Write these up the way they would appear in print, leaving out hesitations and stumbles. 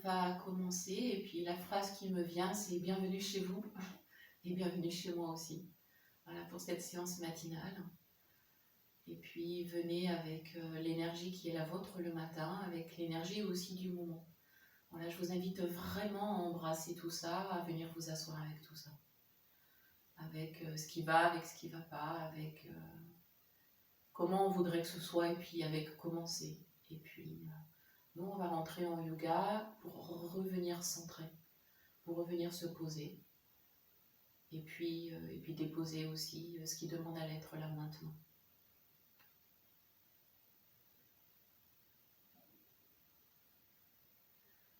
va commencer et puis la phrase qui me vient, c'est bienvenue chez vous et bienvenue chez moi aussi. Voilà pour cette séance matinale. Et puis venez avec l'énergie qui est la vôtre le matin, avec l'énergie aussi du moment. Voilà, je vous invite vraiment à embrasser tout ça, à venir vous asseoir avec tout ça. Avec ce qui va, avec ce qui ne va pas, avec comment on voudrait que ce soit et puis avec comment c'est. Et puis nous on va rentrer en yoga pour revenir centrer, pour revenir se poser. Et puis déposer aussi ce qui demande à l'être là maintenant.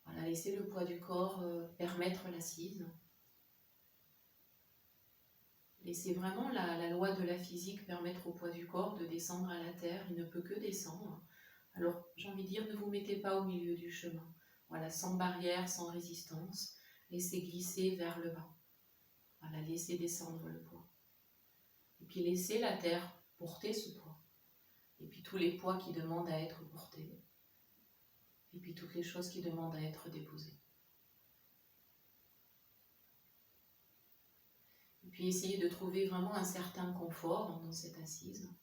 Voilà, laissez le poids du corps permettre l'assise. Laissez vraiment la loi de la physique permettre au poids du corps de descendre à la terre. Il ne peut que descendre. Alors, j'ai envie de dire, ne vous mettez pas au milieu du chemin. Voilà, sans barrière, sans résistance. Laissez glisser vers le bas. Voilà, laissez descendre le poids. Et puis laissez la terre porter ce poids. Et puis tous les poids qui demandent à être portés. Et puis toutes les choses qui demandent à être déposées. Et puis essayez de trouver vraiment un certain confort dans cette assise.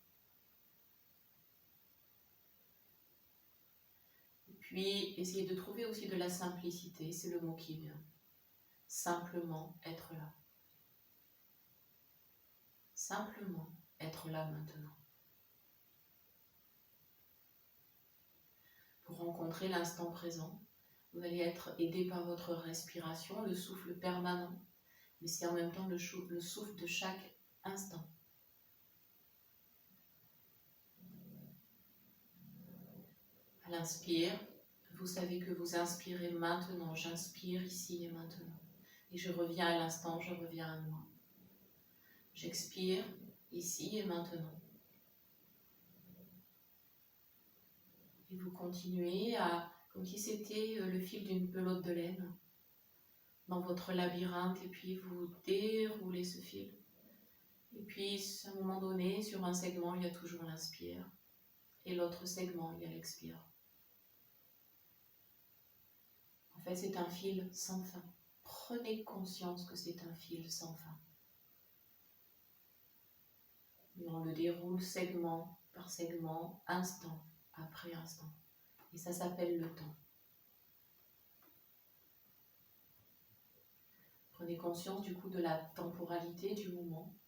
Et puis essayez de trouver aussi de la simplicité, c'est le mot qui vient. Simplement être là. Simplement être là maintenant. Pour rencontrer l'instant présent, vous allez être aidé par votre respiration, le souffle permanent, mais c'est en même temps le souffle de chaque instant. À l'inspire, vous savez que vous inspirez maintenant, j'inspire ici et maintenant. Et je reviens à l'instant, je reviens à moi. J'expire ici et maintenant. Et vous continuez à, comme si c'était le fil d'une pelote de laine, dans votre labyrinthe, et puis vous déroulez ce fil. Et puis, à un moment donné, sur un segment, il y a toujours l'inspire. Et l'autre segment, il y a l'expire. En fait, c'est un fil sans fin. Prenez conscience que c'est un fil sans fin. Et on le déroule segment par segment, instant après instant. Et ça s'appelle le temps. Prenez conscience du coup de la temporalité du moment,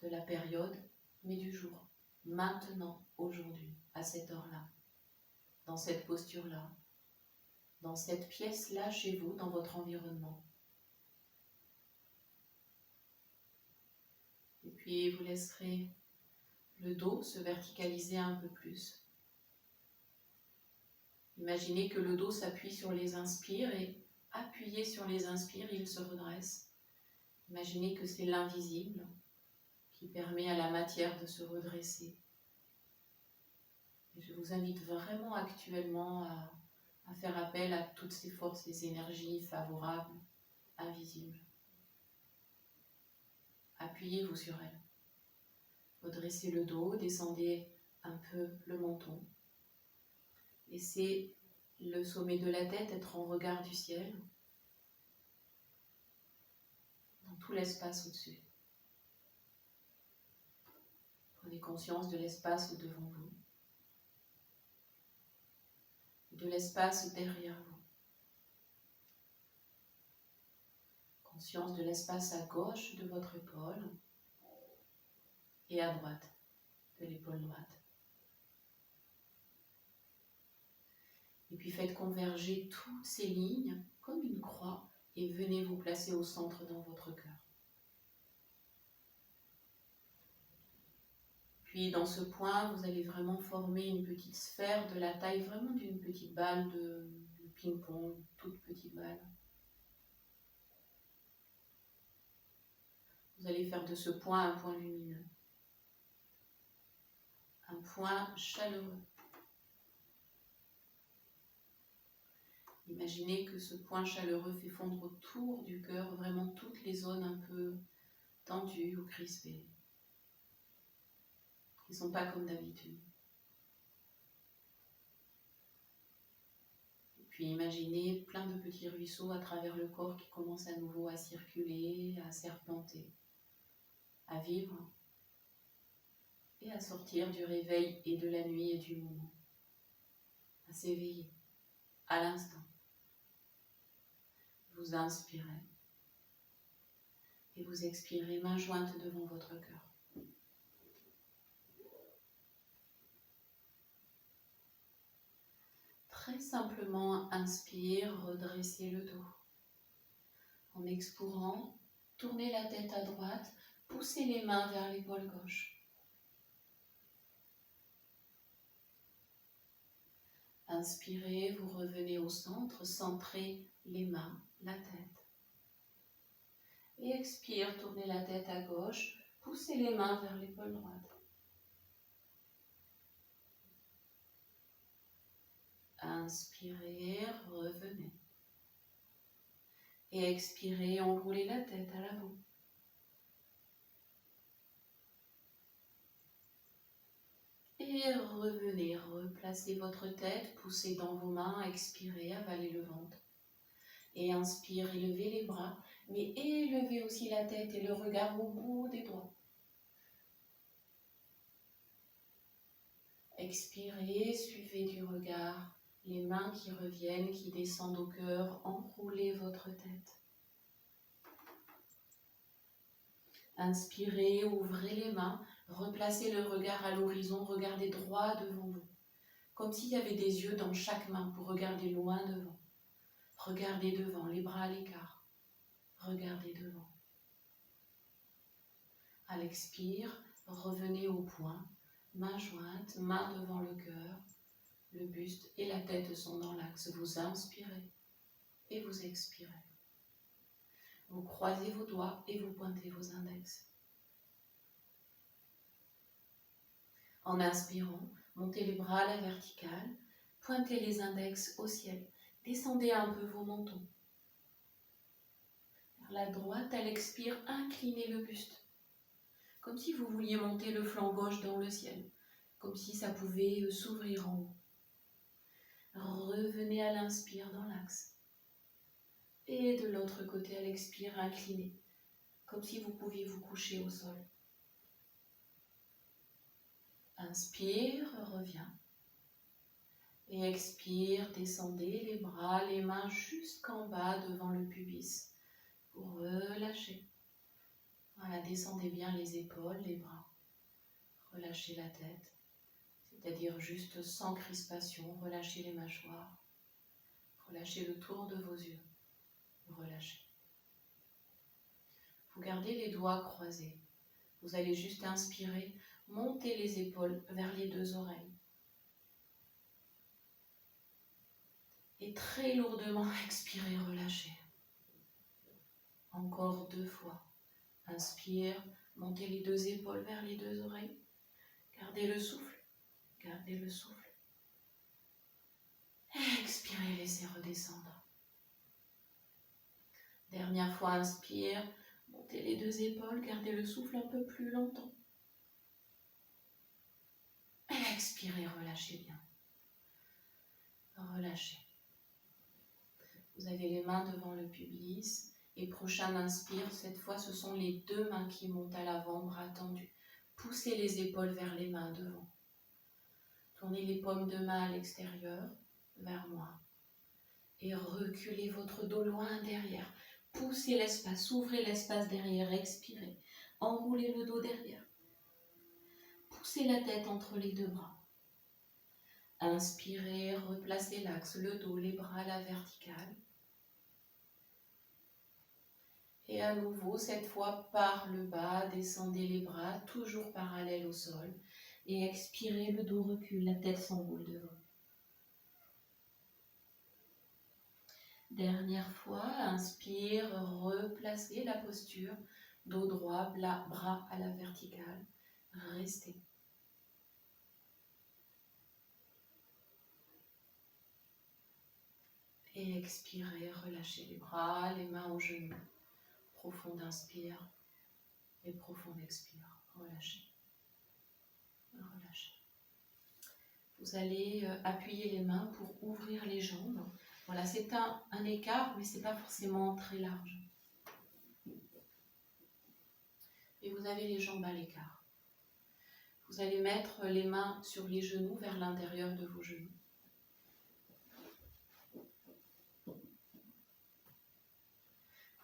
de la période, mais du jour. Maintenant, aujourd'hui, à cette heure-là, dans cette posture-là, dans cette pièce-là chez vous, dans votre environnement. Et puis vous laisserez le dos se verticaliser un peu plus. Imaginez que le dos s'appuie sur les inspires et appuyé sur les inspires, il se redresse. Imaginez que c'est l'invisible qui permet à la matière de se redresser. Et je vous invite vraiment actuellement à faire appel à toutes ces forces, ces énergies favorables, invisibles. Appuyez-vous sur elles. Redressez le dos, descendez un peu le menton. Laissez le sommet de la tête être en regard du ciel, dans tout l'espace au-dessus. Prenez conscience de l'espace devant vous, de l'espace derrière vous. Conscience de l'espace à gauche de votre épaule et à droite de l'épaule droite. Et puis faites converger toutes ces lignes comme une croix et venez vous placer au centre dans votre cœur. Puis dans ce point, vous allez vraiment former une petite sphère de la taille vraiment d'une petite balle de ping-pong, toute petite balle. Vous allez faire de ce point un point lumineux, un point chaleureux. Imaginez que ce point chaleureux fait fondre autour du cœur vraiment toutes les zones un peu tendues ou crispées, qui ne sont pas comme d'habitude. Et Puis imaginez plein de petits ruisseaux à travers le corps qui commencent à nouveau à circuler, à serpenter, à vivre et à sortir du réveil et de la nuit et du moment, à s'éveiller à l'instant. Vous inspirez et vous expirez, main jointe devant votre cœur. Très simplement, inspire, redressez le dos. En expirant, tournez la tête à droite, poussez les mains vers l'épaule gauche. Inspirez, vous revenez au centre, centrez les mains, la tête. Et expire, tournez la tête à gauche, poussez les mains vers l'épaule droite. Inspirez, revenez. Et expirez, enroulez la tête à l'avant. Et revenez, replacez votre tête, poussez dans vos mains, expirez, avalez le ventre. Et inspire, élevez les bras, mais élevez aussi la tête et le regard au bout des doigts. Expirez, suivez du regard les mains qui reviennent, qui descendent au cœur, enroulez votre tête. Inspirez, ouvrez les mains, replacez le regard à l'horizon, regardez droit devant vous, comme s'il y avait des yeux dans chaque main pour regarder loin devant. Regardez devant, les bras à l'écart. Regardez devant. À l'expire, revenez au point, main jointe, main devant le cœur. Le buste et la tête sont dans l'axe. Vous inspirez et vous expirez. Vous croisez vos doigts et vous pointez vos index. En inspirant, montez les bras à la verticale, pointez les index au ciel. Descendez un peu vos mentons. Vers la droite, à l'expire, inclinez le buste. Comme si vous vouliez monter le flanc gauche dans le ciel. Comme si ça pouvait s'ouvrir en haut. Revenez à l'inspire dans l'axe. Et de l'autre côté, à l'expire, inclinez. Comme si vous pouviez vous coucher au sol. Inspire, reviens. Et expire, descendez les bras, les mains jusqu'en bas devant le pubis. Pour relâcher. Voilà, descendez bien les épaules, les bras. Relâchez la tête. C'est-à-dire juste sans crispation, relâchez les mâchoires. Relâchez le tour de vos yeux. Relâchez. Vous gardez les doigts croisés. Vous allez juste inspirer, monter les épaules vers les deux oreilles. Et très lourdement expirez, relâchez. Encore 2 fois. Inspire, montez les deux épaules vers les deux oreilles. Gardez le souffle. Gardez le souffle. Expirez, laissez redescendre. Dernière fois, inspire, montez les deux épaules, gardez le souffle un peu plus longtemps. Expirez, relâchez bien. Relâchez. Vous avez les mains devant le pubis et prochain inspire, cette fois ce sont les deux mains qui montent à l'avant, bras tendus. Poussez les épaules vers les mains devant. Tournez les paumes de main à l'extérieur, vers moi. Et reculez votre dos loin derrière. Poussez l'espace, ouvrez l'espace derrière, expirez. Enroulez le dos derrière. Poussez la tête entre les deux bras. Inspirez, replacez l'axe, le dos, les bras à la verticale. Et à nouveau, cette fois par le bas, descendez les bras, toujours parallèles au sol. Et expirez, le dos recule, la tête s'enroule devant. Dernière fois, inspire, replacez la posture, dos droit, bras à la verticale. Restez. Et expirez, relâchez les bras, les mains aux genoux. Profond inspire et profond expire. Relâchez. Relâchez. Vous allez appuyer les mains pour ouvrir les jambes. Voilà, c'est un écart, mais ce n'est pas forcément très large. Et vous avez les jambes à l'écart. Vous allez mettre les mains sur les genoux vers l'intérieur de vos genoux.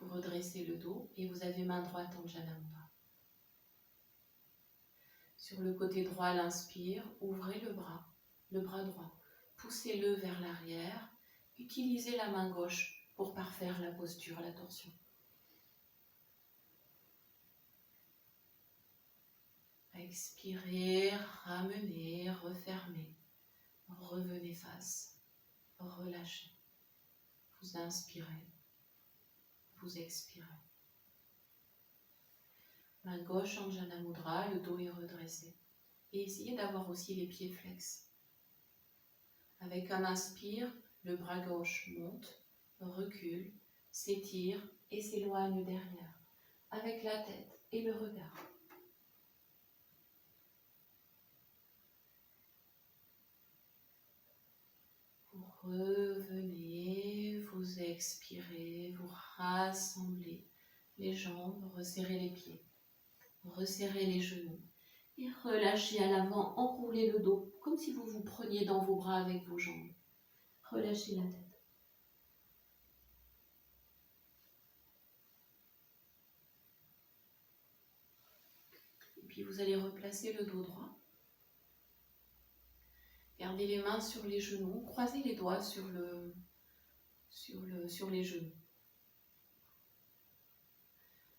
Vous redressez le dos et vous avez main droite en Jana Mudra. Sur le côté droit, l'inspire, ouvrez le bras droit. Poussez-le vers l'arrière. Utilisez la main gauche pour parfaire la posture, la torsion. Expirez, ramenez, refermez. Revenez face, relâchez. Vous inspirez, vous expirez. Main gauche en Jana Mudra, le dos est redressé. Et essayez d'avoir aussi les pieds flex. Avec un inspire, le bras gauche monte, recule, s'étire et s'éloigne derrière, avec la tête et le regard. Vous revenez, vous expirez, vous rassemblez les jambes, resserrez les pieds, resserrez les genoux et relâchez à l'avant, enroulez le dos comme si vous vous preniez dans vos bras avec vos jambes. Relâchez la tête. Et puis vous allez replacer le dos droit. Gardez les mains sur les genoux, croisez les doigts sur les genoux.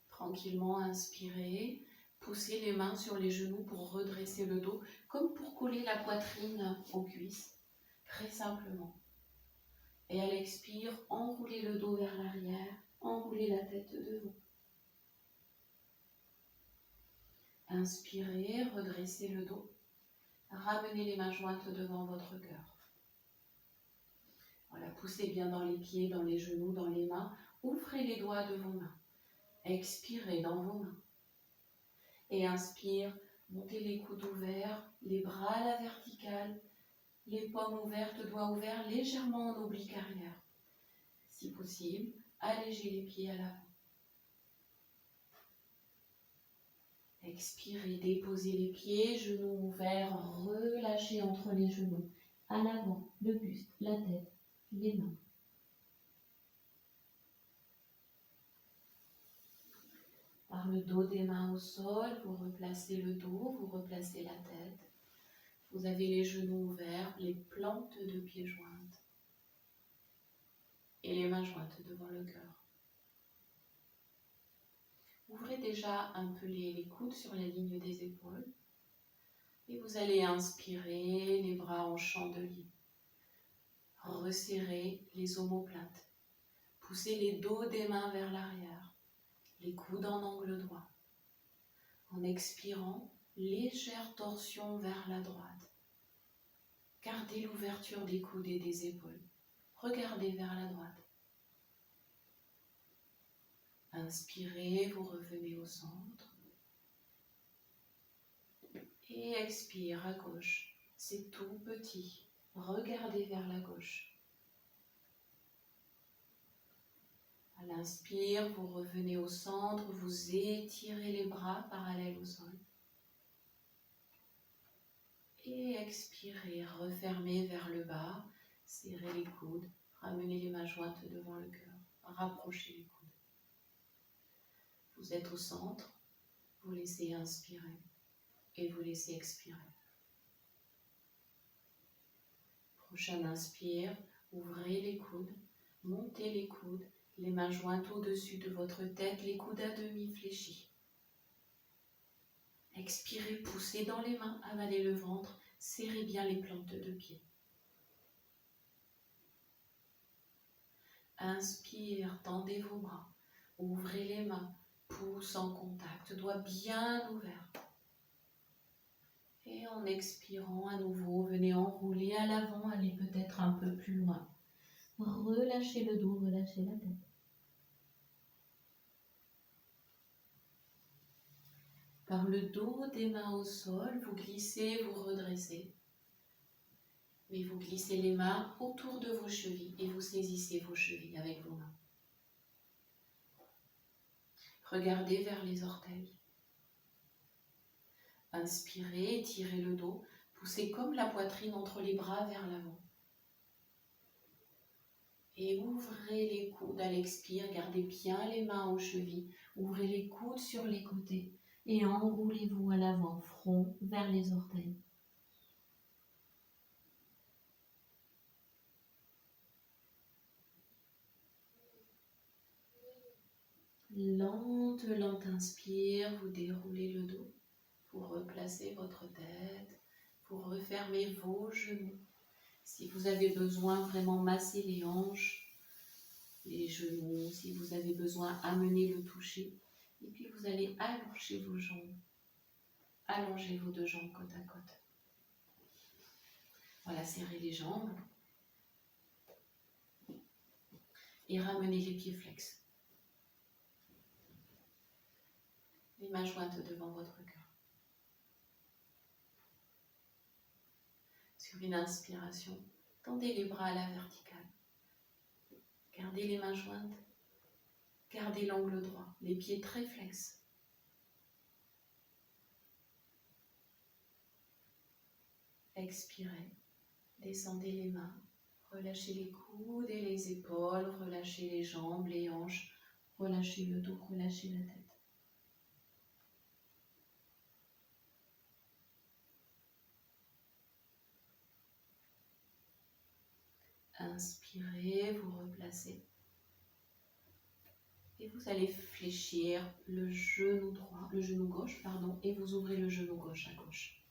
Tranquillement, inspirez, poussez les mains sur les genoux pour redresser le dos, comme pour coller la poitrine aux cuisses, très simplement. Et à l'expire, enroulez le dos vers l'arrière, enroulez la tête devant. Inspirez, redressez le dos. Ramenez les mains jointes devant votre cœur. Voilà, poussez bien dans les pieds, dans les genoux, dans les mains. Ouvrez les doigts de vos mains. Expirez dans vos mains. Et inspire, montez les coudes ouverts, les bras à la verticale, les paumes ouvertes, doigts ouverts, légèrement en oblique arrière. Si possible, allégez les pieds à l'avant. Expirez, déposez les pieds, genoux ouverts, relâchez entre les genoux. À l'avant, le buste, la tête, les mains. Par le dos des mains au sol, vous replacez le dos, vous replacez la tête. Vous avez les genoux ouverts, les plantes de pieds jointes. Et les mains jointes devant le cœur. Ouvrez déjà un peu les coudes sur la ligne des épaules. Et vous allez inspirer, les bras en chandelier. Resserrez les omoplates. Poussez les dos des mains vers l'arrière. Les coudes en angle droit. En expirant, légère torsion vers la droite. Gardez l'ouverture des coudes et des épaules. Regardez vers la droite. Inspirez, vous revenez au centre. Et expire à gauche. C'est tout petit. Regardez vers la gauche. À l'inspire, vous revenez au centre, vous étirez les bras parallèles au sol. Et expirez, refermez vers le bas, serrez les coudes, ramenez les mains jointes devant le cœur, rapprochez les coudes. Vous êtes au centre, vous laissez inspirer et vous laissez expirer. Prochain inspire, ouvrez les coudes, montez les coudes, les mains jointes au-dessus de votre tête, les coudes à demi fléchis. Expirez, poussez dans les mains, avalez le ventre, serrez bien les plantes de pied. Inspire, tendez vos bras, ouvrez les mains, pouce en contact, doigts bien ouverts. Et en expirant à nouveau, venez enrouler à l'avant, allez peut-être un peu plus loin. Relâchez le dos, relâchez la tête. Par le dos des mains au sol, vous glissez, vous redressez. Mais vous glissez les mains autour de vos chevilles et vous saisissez vos chevilles avec vos mains. Regardez vers les orteils. Inspirez, étirez le dos, poussez comme la poitrine entre les bras vers l'avant. Et ouvrez les coudes à l'expire, gardez bien les mains aux chevilles, ouvrez les coudes sur les côtés et enroulez-vous à l'avant, front vers les orteils. Lente inspire, vous déroulez le dos, vous replacez votre tête, vous refermez vos genoux. Si vous avez besoin, vraiment masser les hanches, les genoux, si vous avez besoin, amenez le toucher. Et puis vous allez allonger vos jambes. Allongez vos deux jambes côte à côte. Voilà, serrez les jambes. Et ramenez les pieds flex. Les mains jointes devant votre cœur. Sur une inspiration, tendez les bras à la verticale. Gardez les mains jointes. Gardez l'angle droit, les pieds très flex. Expirez, descendez les mains, relâchez les coudes et les épaules, relâchez les jambes, les hanches, relâchez le dos, relâchez la tête. Inspirez, vous replacez. Et vous allez fléchir le genou droit, le genou gauche, et vous ouvrez le genou gauche à gauche.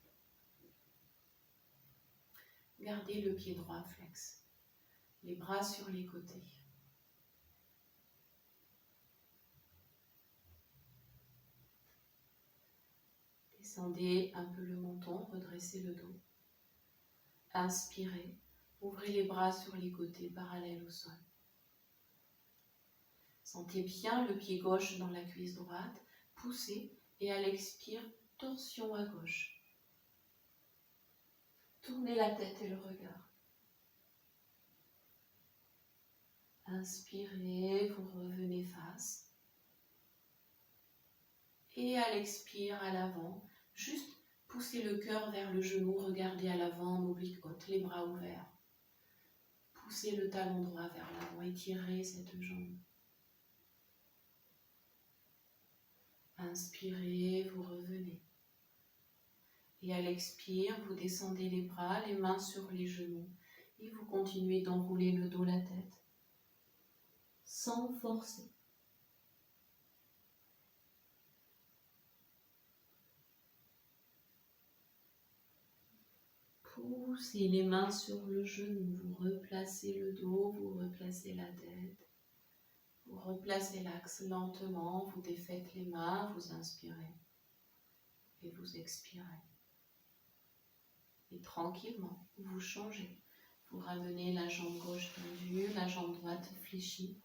Gardez le pied droit flex. Les bras sur les côtés. Descendez un peu le menton, redressez le dos. Inspirez, ouvrez les bras sur les côtés parallèles au sol. Sentez bien le pied gauche dans la cuisse droite, poussez et à l'expire, torsion à gauche. Tournez la tête et le regard. Inspirez, vous revenez face. Et à l'expire, à l'avant, juste poussez le cœur vers le genou, regardez à l'avant en oblique haute, les bras ouverts. Poussez le talon droit vers l'avant, étirez cette jambe. Inspirez, vous revenez. Et à l'expire, vous descendez les bras, les mains sur les genoux. Et vous continuez d'enrouler le dos, la tête, sans forcer. Poussez les mains sur le genou, vous replacez le dos, vous replacez la tête. Vous replacez l'axe lentement, vous défaites les mains, vous inspirez et vous expirez. Et tranquillement, vous changez. Vous ramenez la jambe gauche tendue, la jambe droite fléchie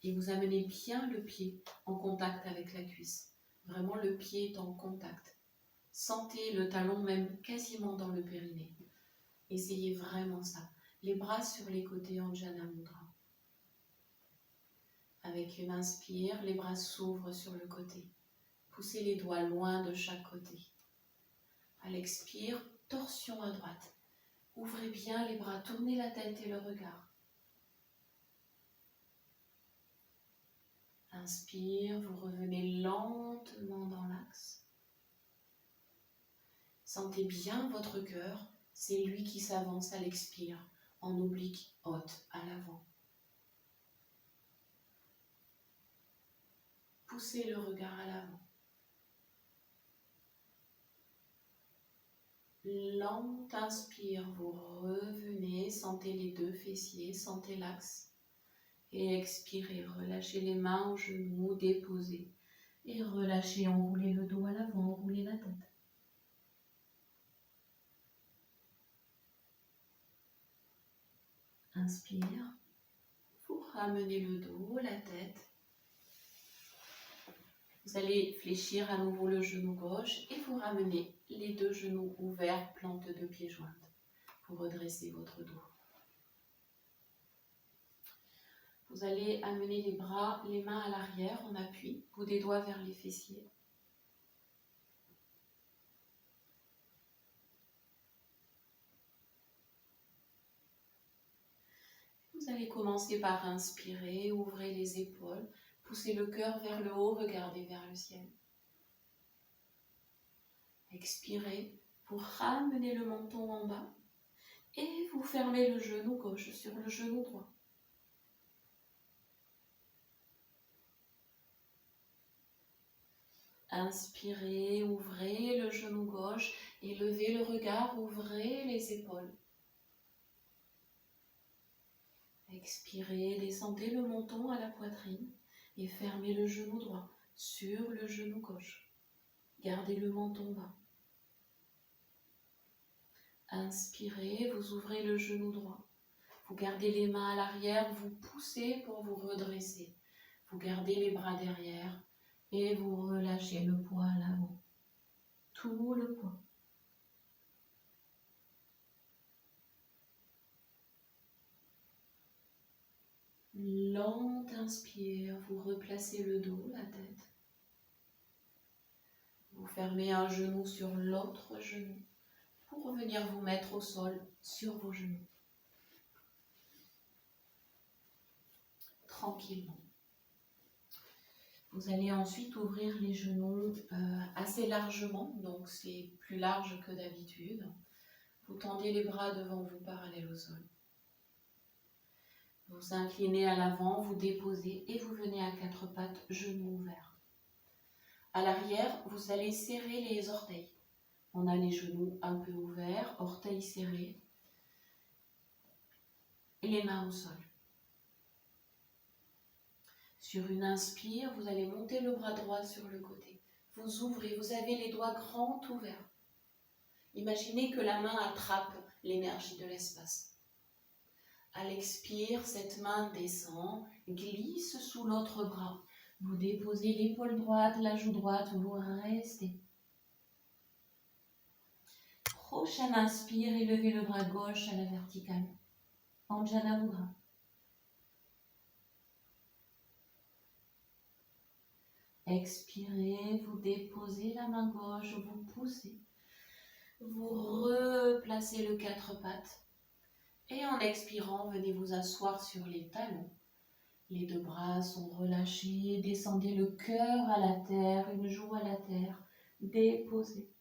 et vous amenez bien le pied en contact avec la cuisse. Vraiment, le pied est en contact. Sentez le talon même quasiment dans le périnée. Essayez vraiment ça. Les bras sur les côtés en Jana Mudra. Avec une inspire, les bras s'ouvrent sur le côté. Poussez les doigts loin de chaque côté. À l'expire, torsion à droite. Ouvrez bien les bras, tournez la tête et le regard. Inspire, vous revenez lentement dans l'axe. Sentez bien votre cœur, c'est lui qui s'avance à l'expire, en oblique haute à l'avant. Poussez le regard à l'avant. Lente inspire, vous revenez, sentez les deux fessiers, sentez l'axe. Et expirez, relâchez les mains aux genoux, déposez. Et relâchez, enroulez le dos à l'avant, enroulez la tête. Inspire, vous ramenez le dos, la tête. Vous allez fléchir à nouveau le genou gauche et vous ramenez les deux genoux ouverts, plante de pieds jointes. pour redresser votre dos. Vous allez amener les bras, les mains à l'arrière en appui, bout des doigts vers les fessiers. Vous allez commencer par inspirer, ouvrez les épaules, poussez le cœur vers le haut, regardez vers le ciel. Expirez, vous ramenez le menton en bas et vous fermez le genou gauche sur le genou droit. Inspirez, ouvrez le genou gauche et levez le regard, ouvrez les épaules. Expirez, descendez le menton à la poitrine et fermez le genou droit sur le genou gauche. Gardez le menton bas. Inspirez, vous ouvrez le genou droit. Vous gardez les mains à l'arrière, vous poussez pour vous redresser. Vous gardez les bras derrière et vous relâchez le poids à l'avant. Tout le poids. Lente inspire, vous replacez le dos, la tête. Vous fermez un genou sur l'autre genou pour venir vous mettre au sol sur vos genoux. Tranquillement. Vous allez ensuite ouvrir les genoux assez largement, donc c'est plus large que d'habitude. Vous tendez les bras devant vous parallèles au sol. Vous inclinez à l'avant, vous déposez et vous venez à quatre pattes, genoux ouverts. À l'arrière, vous allez serrer les orteils. On a les genoux un peu ouverts, orteils serrés et les mains au sol. Sur une inspire, vous allez monter le bras droit sur le côté. Vous ouvrez, vous avez les doigts grands ouverts. Imaginez que la main attrape l'énergie de l'espace. À l'expire, cette main descend, glisse sous l'autre bras. Vous déposez l'épaule droite, la joue droite, vous restez. Prochaine inspire, élevez le bras gauche à la verticale. Anjana Mudra. Expirez, vous déposez la main gauche, vous poussez. Vous replacez le quatre pattes. Et en expirant, venez vous asseoir sur les talons. Les deux bras sont relâchés. Descendez le cœur à la terre, une joue à la terre. Déposez.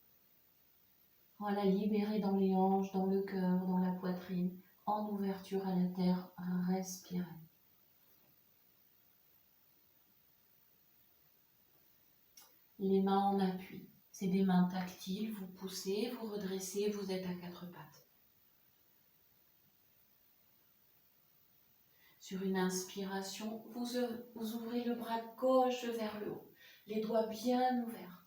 Voilà, libérez dans les hanches, dans le cœur, dans la poitrine. En ouverture à la terre, respirez. Les mains en appui. C'est des mains tactiles. Vous poussez, vous redressez, vous êtes à quatre pattes. Sur une inspiration, vous ouvrez le bras gauche vers le haut. Les doigts bien ouverts.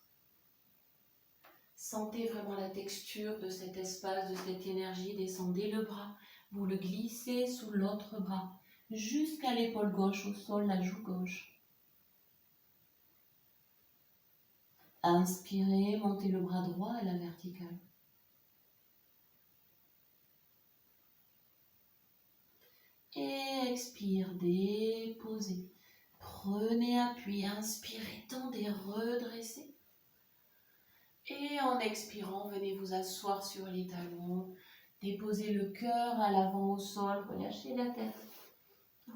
Sentez vraiment la texture de cet espace, de cette énergie. Descendez le bras. Vous le glissez sous l'autre bras. Jusqu'à l'épaule gauche au sol, la joue gauche. Inspirez, montez le bras droit à la verticale. Et expire, déposez. Prenez appui, inspirez, tendez, redressez. Et en expirant, venez vous asseoir sur les talons. Déposez le cœur à l'avant au sol, relâchez la tête.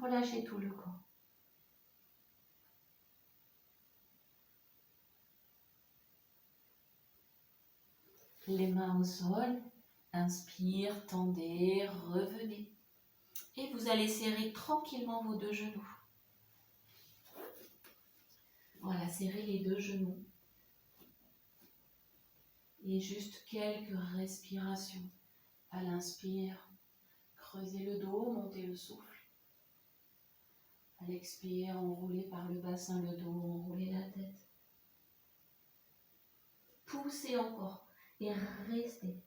Relâchez tout le corps. Les mains au sol, inspire, tendez, revenez. Et vous allez serrer tranquillement vos deux genoux. Voilà, serrez les deux genoux. Et juste quelques respirations. À l'inspire, creusez le dos, montez le souffle. À l'expire, enroulez par le bassin le dos, enroulez la tête. Poussez encore et restez.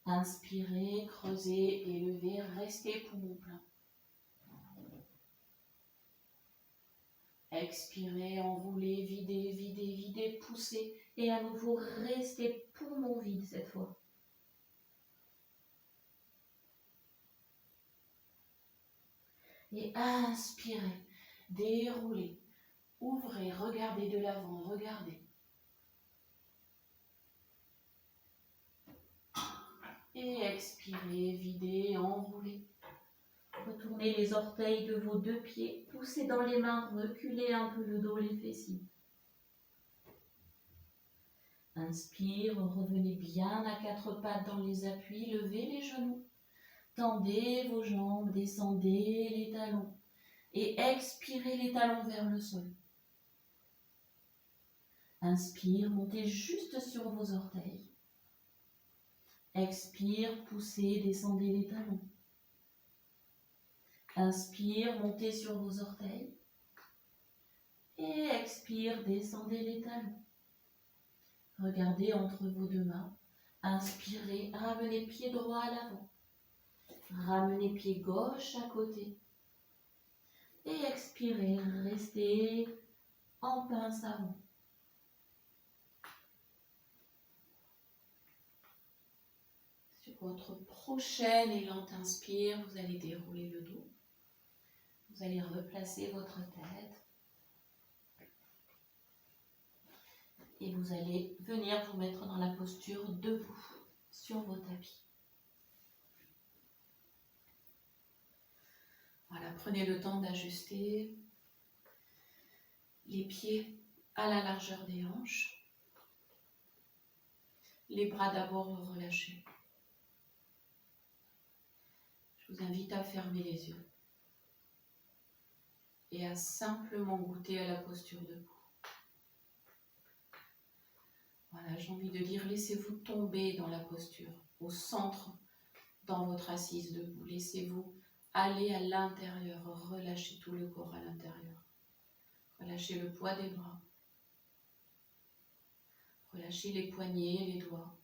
Inspirez, creusez, élevez, restez poumon plein. Expirez, enroulez, videz, videz, videz, poussez et à nouveau restez poumon vide cette fois. Et inspirez, déroulez, ouvrez, regardez de l'avant, regardez. Et expirez, videz, enroulez. Retournez les orteils de vos deux pieds, poussez dans les mains, reculez un peu le dos, les fessiers. Inspire, revenez bien à quatre pattes dans les appuis, levez les genoux. Tendez vos jambes, descendez les talons et expirez les talons vers le sol. Inspire, montez juste sur vos orteils. Expire, poussez, descendez les talons. Inspire, montez sur vos orteils. Et expire, descendez les talons. Regardez entre vos deux mains. Inspirez, ramenez pied droit à l'avant. Ramenez pied gauche à côté. Et expirez, restez en pince avant. Sur votre prochaine et lente inspire, vous allez dérouler le dos. Vous allez replacer votre tête. Et vous allez venir vous mettre dans la posture debout sur vos tapis. Voilà, prenez le temps d'ajuster les pieds à la largeur des hanches. Les bras d'abord relâchés. Je vous invite à fermer les yeux et à simplement goûter à la posture debout. Voilà, j'ai envie de dire, laissez-vous tomber dans la posture, au centre, dans votre assise debout. Laissez-vous aller à l'intérieur, relâchez tout le corps à l'intérieur. Relâchez le poids des bras. Relâchez les poignets, les doigts.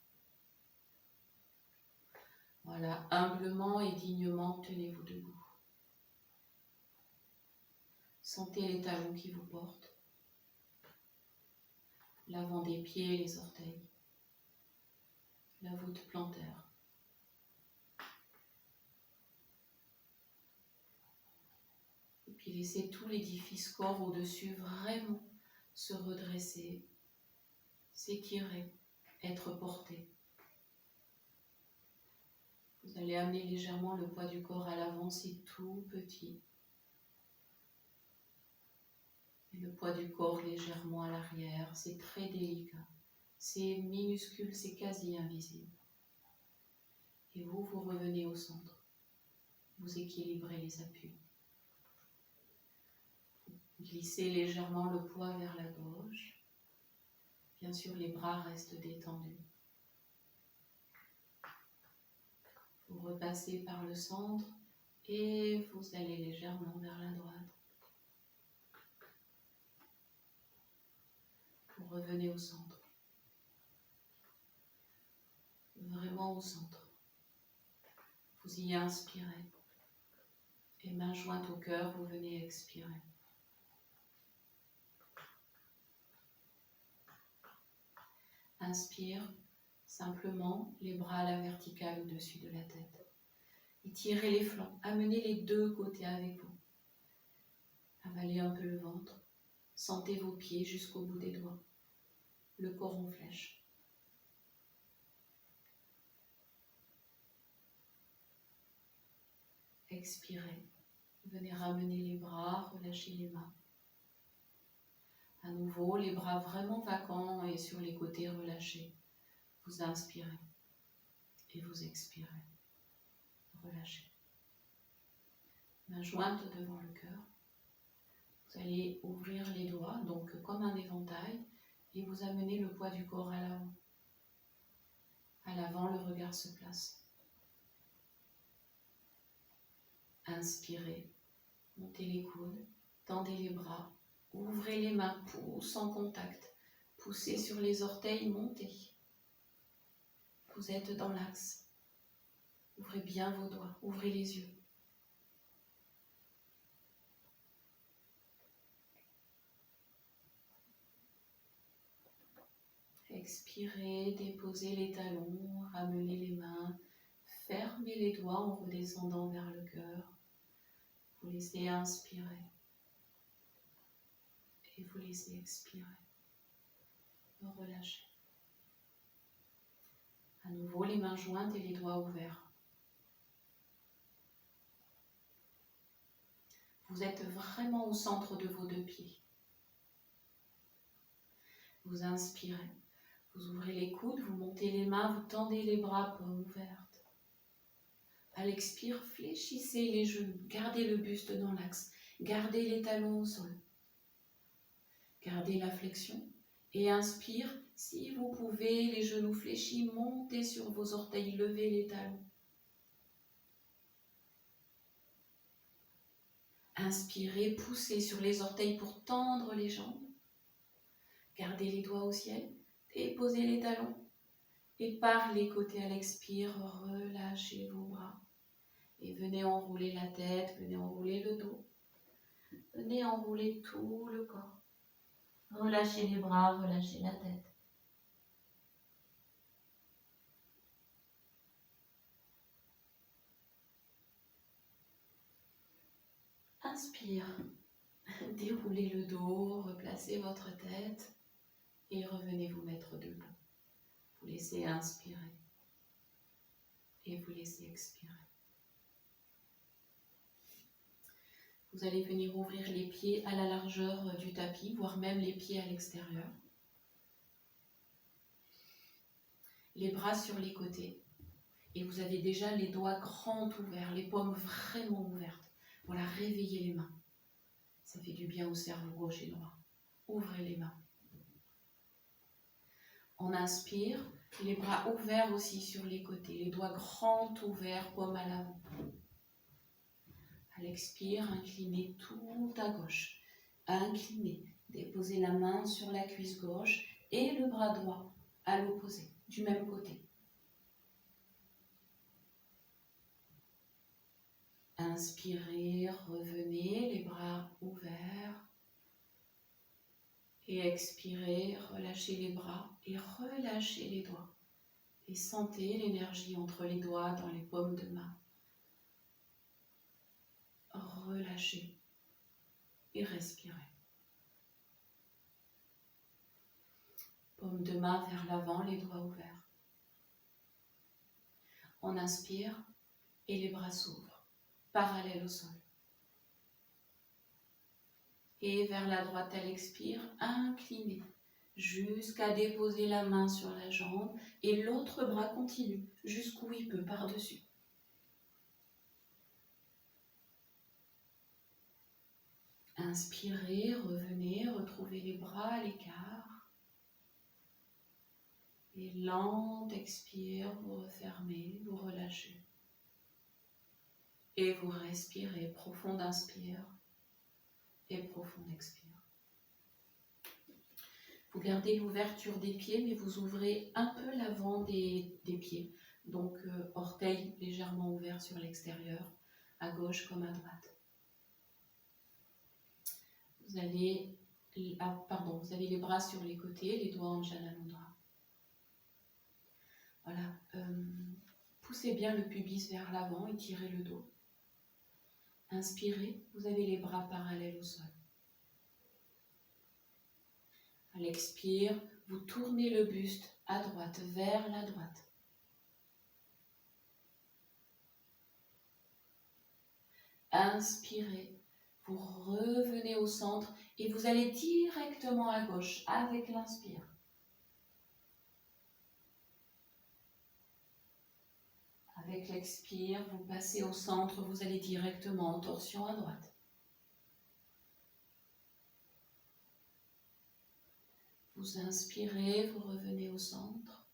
Voilà, humblement et dignement, tenez-vous debout. Sentez les talons qui vous portent. L'avant des pieds, les orteils. La voûte plantaire. Et puis laissez tout l'édifice corps au-dessus vraiment se redresser, s'étirer, être porté. Vous allez amener légèrement le poids du corps à l'avant, c'est tout petit. Et le poids du corps légèrement à l'arrière, c'est très délicat. C'est minuscule, c'est quasi invisible. Et vous revenez au centre. Vous équilibrez les appuis. Glissez légèrement le poids vers la gauche. Bien sûr, les bras restent détendus. Vous repassez par le centre et vous allez légèrement vers la droite. Vous revenez au centre. Vraiment au centre. Vous y inspirez. Et main jointe au cœur, vous venez expirer. Inspire, simplement les bras à la verticale au-dessus de la tête. Étirez les flancs, amenez les deux côtés avec vous. Avalez un peu le ventre. Sentez vos pieds jusqu'au bout des doigts. Le corps en flèche. Expirez. Venez ramener les bras, relâchez les mains. À nouveau, les bras vraiment vacants et sur les côtés relâchés. Vous inspirez et vous expirez. Relâchez. Main jointe devant le cœur. Vous allez ouvrir les doigts, donc comme un éventail, et vous amenez le poids du corps à l'avant. À l'avant, le regard se place. Inspirez, montez les coudes, tendez les bras, ouvrez les mains, pouce en contact, poussez sur les orteils, montez. Vous êtes dans l'axe. Ouvrez bien vos doigts, ouvrez les yeux. Expirez, déposez les talons, ramenez les mains, fermez les doigts en redescendant vers le cœur. Vous laissez inspirer. Et vous laissez expirer. Relâchez. À nouveau, les mains jointes et les doigts ouverts. Vous êtes vraiment au centre de vos deux pieds. Vous inspirez. Vous ouvrez les coudes, vous montez les mains, vous tendez les bras, paumes ouvertes. À l'expire, fléchissez les genoux. Gardez le buste dans l'axe. Gardez les talons au sol. Gardez la flexion. Et inspire, si vous pouvez, les genoux fléchis, montez sur vos orteils, levez les talons. Inspirez, poussez sur les orteils pour tendre les jambes. Gardez les doigts au ciel, déposez les talons. Et par les côtés à l'expire, relâchez vos bras. Et venez enrouler la tête, venez enrouler le dos. Venez enrouler tout le corps. Relâchez les bras, relâchez la tête. Inspire, déroulez le dos, replacez votre tête et revenez vous mettre debout. Vous laissez inspirer et vous laissez expirer. Vous allez venir ouvrir les pieds à la largeur du tapis, voire même les pieds à l'extérieur. Les bras sur les côtés. Et vous avez déjà les doigts grands ouverts, les paumes vraiment ouvertes. Voilà, réveillez les mains. Ça fait du bien au cerveau gauche et droit. Ouvrez les mains. On inspire, les bras ouverts aussi sur les côtés, les doigts grands ouverts, paumes à l'avant. À l'expire, inclinez tout à gauche. Inclinez, déposez la main sur la cuisse gauche et le bras droit à l'opposé, du même côté. Inspirez, revenez, les bras ouverts. Et expirez, relâchez les bras et relâchez les doigts. Et sentez l'énergie entre les doigts dans les paumes de main. Relâchez et respirez. Paume de main vers l'avant, les doigts ouverts. On inspire et les bras s'ouvrent, parallèles au sol. Et vers la droite à l'expire, inclinez jusqu'à déposer la main sur la jambe et l'autre bras continue jusqu'où il peut par-dessus. Inspirez, revenez, retrouvez les bras à l'écart. Et lente expire, vous refermez, vous relâchez. Et vous respirez, profond inspire et profond expire. Vous gardez l'ouverture des pieds, mais vous ouvrez un peu l'avant des pieds. Donc, orteils légèrement ouverts sur l'extérieur, à gauche comme à droite. Vous avez les bras sur les côtés, les doigts en Jalanmudra. Voilà. Poussez bien le pubis vers l'avant, étirez le dos. Inspirez, vous avez les bras parallèles au sol. À l'expire, vous tournez le buste à droite, vers la droite. Inspirez, vous revenez au centre et vous allez directement à gauche avec l'inspire. Avec l'expire, vous passez au centre, vous allez directement en torsion à droite. Vous inspirez, vous revenez au centre.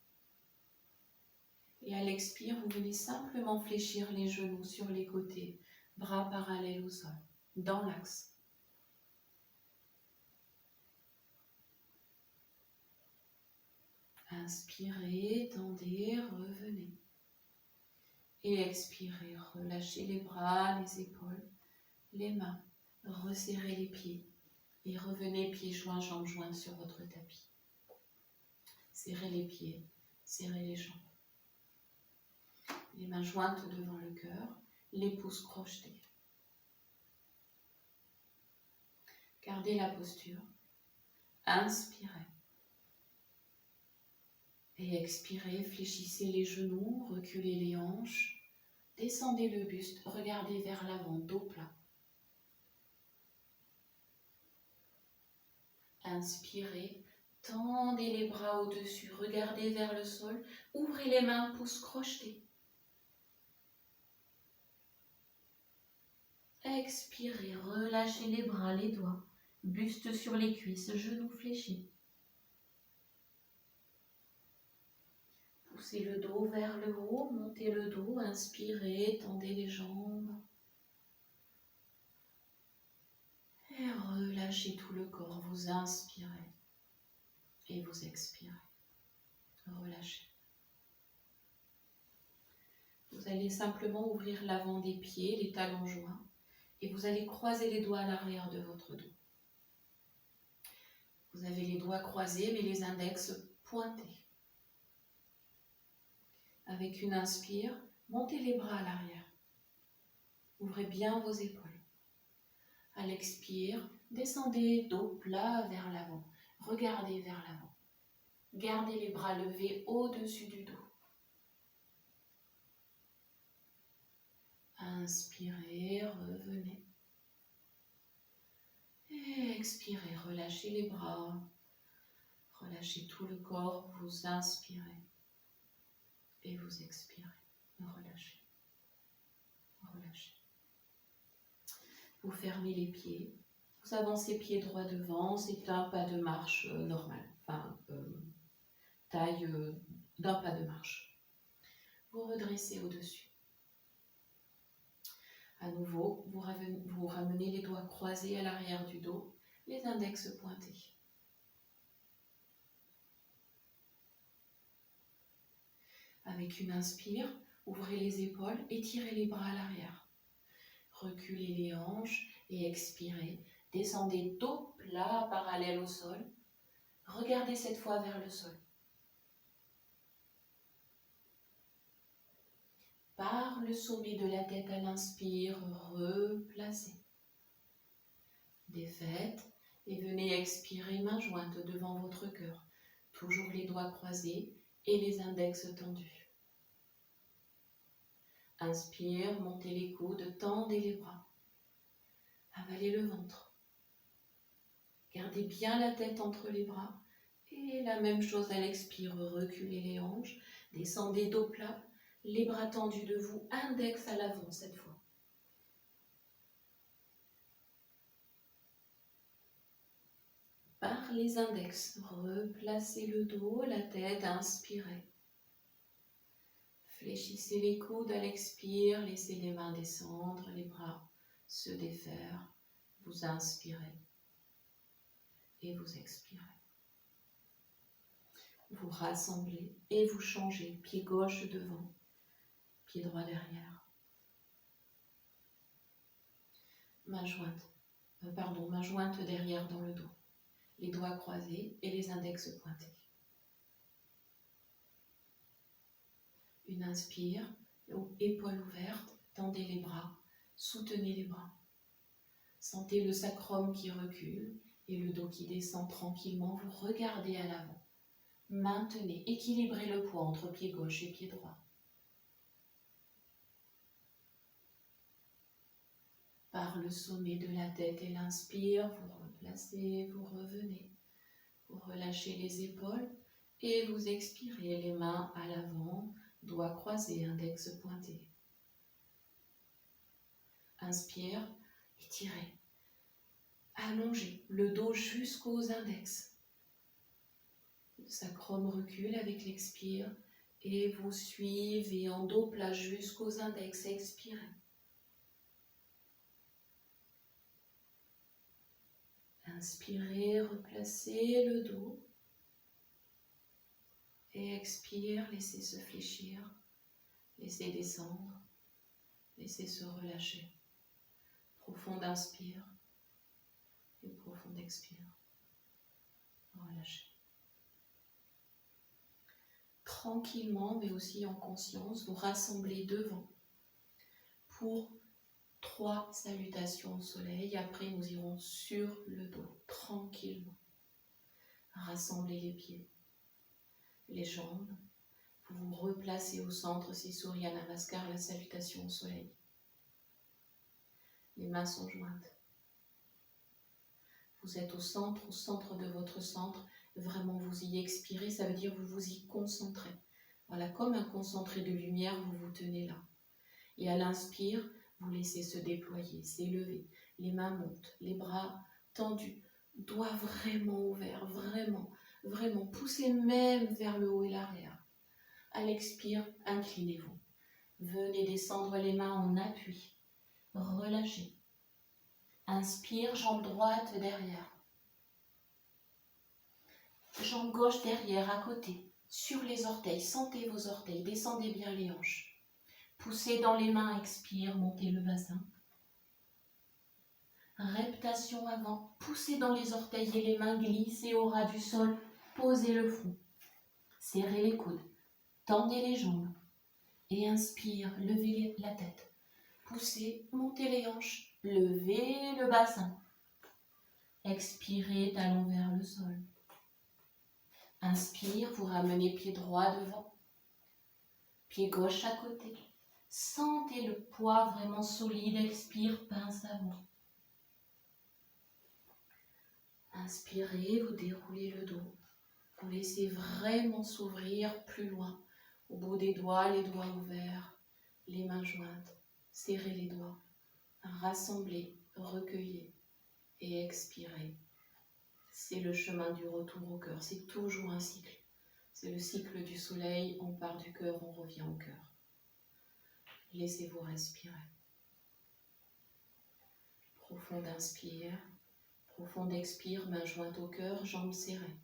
Et à l'expire, vous venez simplement fléchir les genoux sur les côtés, bras parallèles au sol, dans l'axe. Inspirez, tendez, revenez. Et expirez, relâchez les bras, les épaules, les mains, resserrez les pieds et revenez pieds joints, jambes jointes sur votre tapis. Serrez les pieds, serrez les jambes. Les mains jointes devant le cœur, les pouces crochetés. Gardez la posture. Inspirez. Et expirez, fléchissez les genoux, reculez les hanches, descendez le buste, regardez vers l'avant, dos plat. Inspirez, tendez les bras au-dessus, regardez vers le sol, ouvrez les mains, pouces crochetés. Expirez, relâchez les bras, les doigts, buste sur les cuisses, genoux fléchis. Poussez le dos vers le haut, montez le dos, inspirez, tendez les jambes. Et relâchez tout le corps, vous inspirez et vous expirez. Relâchez. Vous allez simplement ouvrir l'avant des pieds, les talons joints, et vous allez croiser les doigts à l'arrière de votre dos. Vous avez les doigts croisés, mais les index pointés. Avec une inspire, montez les bras à l'arrière. Ouvrez bien vos épaules. À l'expire, descendez dos plat vers l'avant. Regardez vers l'avant. Gardez les bras levés au-dessus du dos. Inspirez, revenez. Et expirez, relâchez les bras. Relâchez tout le corps, vous inspirez. Et vous expirez. Relâchez. Relâchez. Vous fermez les pieds. Vous avancez pied droit devant. C'est un pas de marche normal. Enfin, taille d'un pas de marche. Vous redressez au-dessus. À nouveau, vous ramenez les doigts croisés à l'arrière du dos, les index pointés. Avec une inspire, ouvrez les épaules, étirez les bras à l'arrière. Reculez les hanches et expirez. Descendez dos plat, parallèle au sol. Regardez cette fois vers le sol. Par le sommet de la tête à l'inspire, replacez. Défaites et venez expirer main jointe devant votre cœur. Toujours les doigts croisés et les index tendus. Inspire, montez les coudes, tendez les bras. Avalez le ventre. Gardez bien la tête entre les bras. Et la même chose à l'expire, reculez les hanches, descendez dos plat, les bras tendus de vous, index à l'avant cette fois. Par les index, replacez le dos, la tête, inspirez. Fléchissez les coudes à l'expire, laissez les mains descendre, les bras se défaire. Vous inspirez et vous expirez. Vous rassemblez et vous changez. Pied gauche devant, pied droit derrière. Main jointe derrière dans le dos. Les doigts croisés et les index pointés. Une inspire, épaules ouvertes, tendez les bras, soutenez les bras. Sentez le sacrum qui recule et le dos qui descend tranquillement. Vous regardez à l'avant. Maintenez, équilibrez le poids entre pied gauche et pied droit. Par le sommet de la tête et l'inspire, vous replacez, vous revenez. Vous relâchez les épaules et vous expirez les mains à l'avant, doigts croisés, index pointé. Inspire, étirez. Allongez le dos jusqu'aux index. Le sacrum recule avec l'expire et vous suivez en dos plat jusqu'aux index. Expirez. Inspirez, replacez le dos. Et expire, laissez se fléchir. Laissez descendre. Laissez se relâcher. Profonde inspire et profonde expire. Relâchez. Tranquillement, mais aussi en conscience, vous rassemblez devant pour 3 salutations au soleil. Après, nous irons sur le dos, tranquillement. Rassemblez les pieds, les jambes. Vous vous replacez au centre, c'est Surya Namaskar, la salutation au soleil. Les mains sont jointes. Vous êtes au centre de votre centre. Vraiment, vous y expirez, ça veut dire que vous vous y concentrez. Voilà, comme un concentré de lumière, vous vous tenez là. Et à l'inspire, vous laissez se déployer, s'élever. Les mains montent, les bras tendus, doigts vraiment ouverts, vraiment, vraiment. Poussez même vers le haut et l'arrière. À l'expire, inclinez-vous. Venez descendre les mains en appui. Relâchez. Inspire, jambe droite derrière. Jambe gauche derrière, à côté. Sur les orteils, sentez vos orteils, descendez bien les hanches. Poussez dans les mains, expire, montez le bassin. Reptation avant, poussez dans les orteils et les mains, glissez au ras du sol, posez le front. Serrez les coudes, tendez les jambes. Et inspire, levez la tête. Poussez, montez les hanches, levez le bassin. Expirez, talons vers le sol. Inspire, vous ramenez pied droit devant. Pied gauche à côté. Sentez le poids vraiment solide, expire, pince avant. Inspirez, vous déroulez le dos. Vous laissez vraiment s'ouvrir plus loin. Au bout des doigts, les doigts ouverts, les mains jointes. Serrez les doigts. Rassemblez, recueillez et expirez. C'est le chemin du retour au cœur. C'est toujours un cycle. C'est le cycle du soleil. On part du cœur, on revient au cœur. Laissez-vous respirer. Profond inspire. Profond expire, main jointe au cœur, jambes serrées.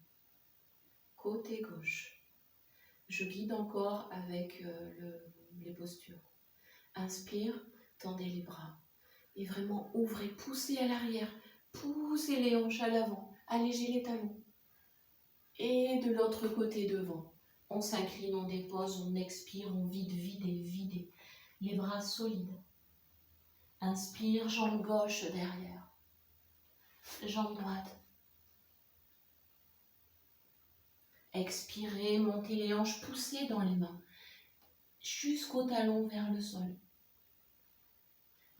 Côté gauche. Je guide encore avec les postures. Inspire, tendez les bras. Et vraiment ouvrez, poussez à l'arrière. Poussez les hanches à l'avant. Allégez les talons. Et de l'autre côté devant. On s'incline, on dépose, on expire, on vide, videz, videz. Les bras solides. Inspire, jambe gauche derrière. Jambe droite. Expirez, montez les hanches, poussez dans les mains. Jusqu'au talon vers le sol.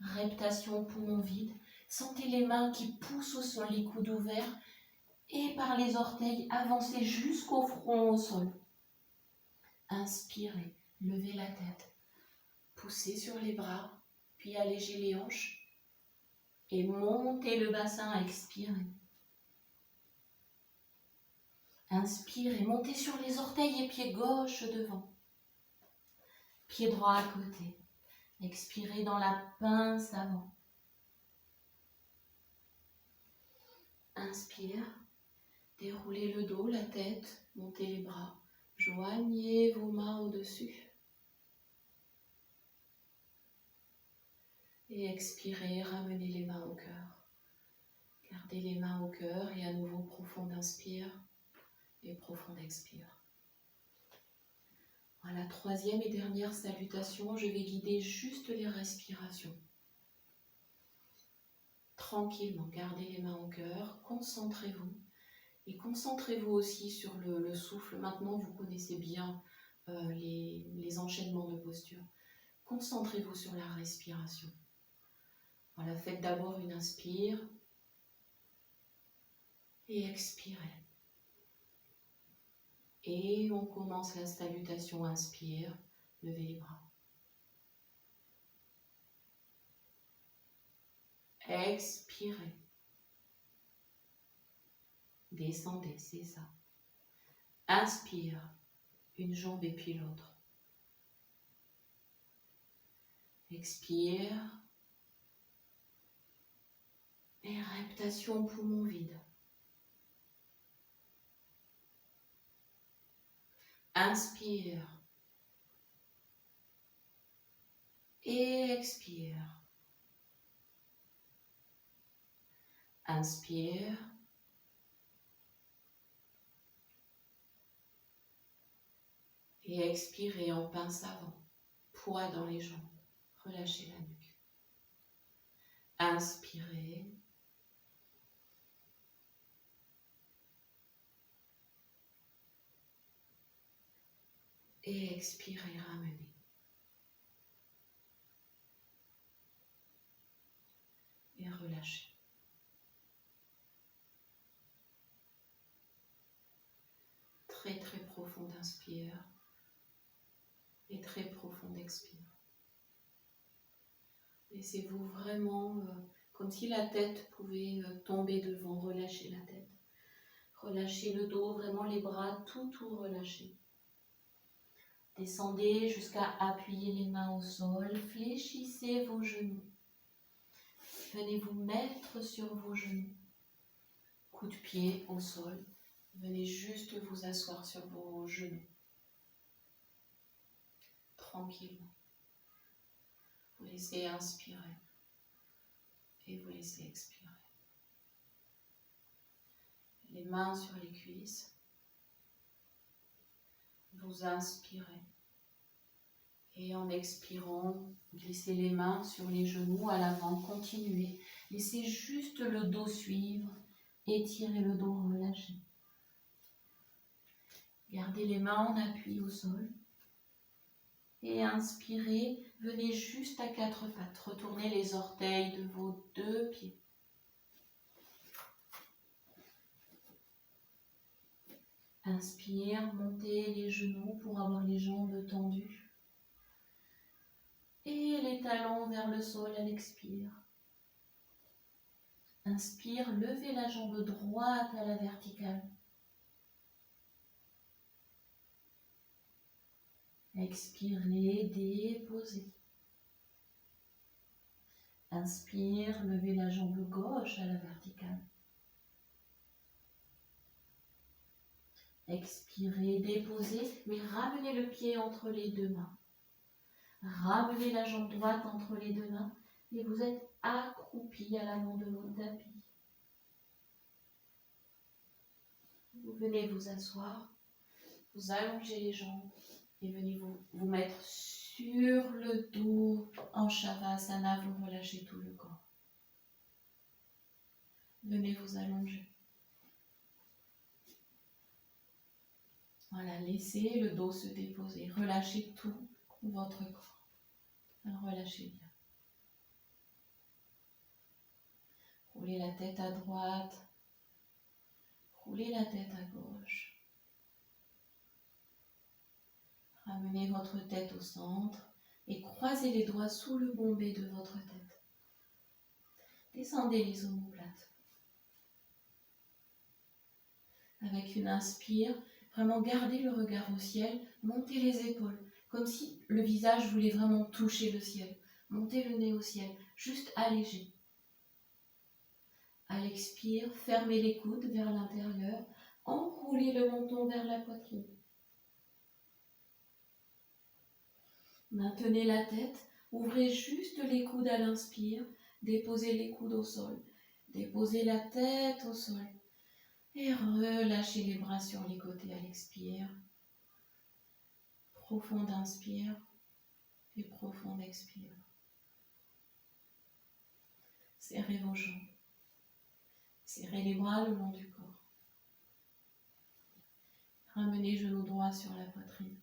Reptation, poumon vide. Sentez les mains qui poussent au sol, les coudes ouverts. Et par les orteils, avancez jusqu'au front au sol. Inspirez, levez la tête. Poussez sur les bras, puis allégez les hanches. Et montez le bassin, expirez. Inspirez, montez sur les orteils et pied gauche devant. Pied droit à côté. Expirez dans la pince avant. Inspire. Déroulez le dos, la tête, montez les bras. Joignez vos mains au-dessus. Et expirez, ramenez les mains au cœur. Gardez les mains au cœur et à nouveau profond inspire et profond expire. Voilà, troisième et dernière salutation, je vais guider juste les respirations. Tranquillement, gardez les mains au cœur, concentrez-vous. Et concentrez-vous aussi sur le souffle. Maintenant, vous connaissez bien les enchaînements de posture. Concentrez-vous sur la respiration. Voilà, faites d'abord une inspire et expirez. Et on commence la salutation. Inspire, levez les bras. Expirez. Descendez, c'est ça. Inspire, une jambe et puis l'autre. Expire. Et reptation, poumon vide. Inspire. Et expire. Inspire. Et expirez en pince avant. Poids dans les jambes. Relâchez la nuque. Inspirez. Et expirez, ramenez. Et relâchez. Très très profond inspire. Et très profond expire. Laissez-vous vraiment, comme si la tête pouvait tomber devant, relâchez la tête. Relâchez le dos, vraiment les bras, tout relâchez. Descendez jusqu'à appuyer les mains au sol, fléchissez vos genoux. Venez vous mettre sur vos genoux. Coup de pied au sol. Venez juste vous asseoir sur vos genoux. Tranquillement. Vous laissez inspirer et vous laissez expirer. Les mains sur les cuisses. Vous inspirez. Et en expirant, glissez les mains sur les genoux à l'avant, continuez. Laissez juste le dos suivre, étirez le dos, relâchez. Gardez les mains en appui au sol. Et inspirez, venez juste à quatre pattes. Retournez les orteils de vos deux pieds. Inspire, montez les genoux pour avoir les jambes tendues. Et les talons vers le sol à l'expire. Inspire, levez la jambe droite à la verticale. Expirez, déposez. Inspire, levez la jambe gauche à la verticale. Expirez, déposez, mais ramenez le pied entre les deux mains. Ramenez la jambe droite entre les deux mains et vous êtes accroupi à l'avant de votre tapis. Vous venez vous asseoir, vous allongez les jambes et venez vous mettre sur le dos en Shavasana, vous relâchez tout le corps. Venez vous allonger. Voilà, laissez le dos se déposer, relâchez tout votre corps. Relâchez bien. Roulez la tête à droite, roulez la tête à gauche. Ramenez votre tête au centre et croisez les doigts sous le bombé de votre tête. Descendez les omoplates. Avec une inspire, vraiment gardez le regard au ciel, montez les épaules, comme si le visage voulait vraiment toucher le ciel. Montez le nez au ciel, juste allégé. À l'expire, fermez les coudes vers l'intérieur, enroulez le menton vers la poitrine. Maintenez la tête, ouvrez juste les coudes à l'inspire, déposez les coudes au sol, déposez la tête au sol et relâchez les bras sur les côtés à l'expire. Profonde inspire et profonde expire. Serrez vos jambes. Serrez les bras le long du corps. Ramenez genou droit sur la poitrine.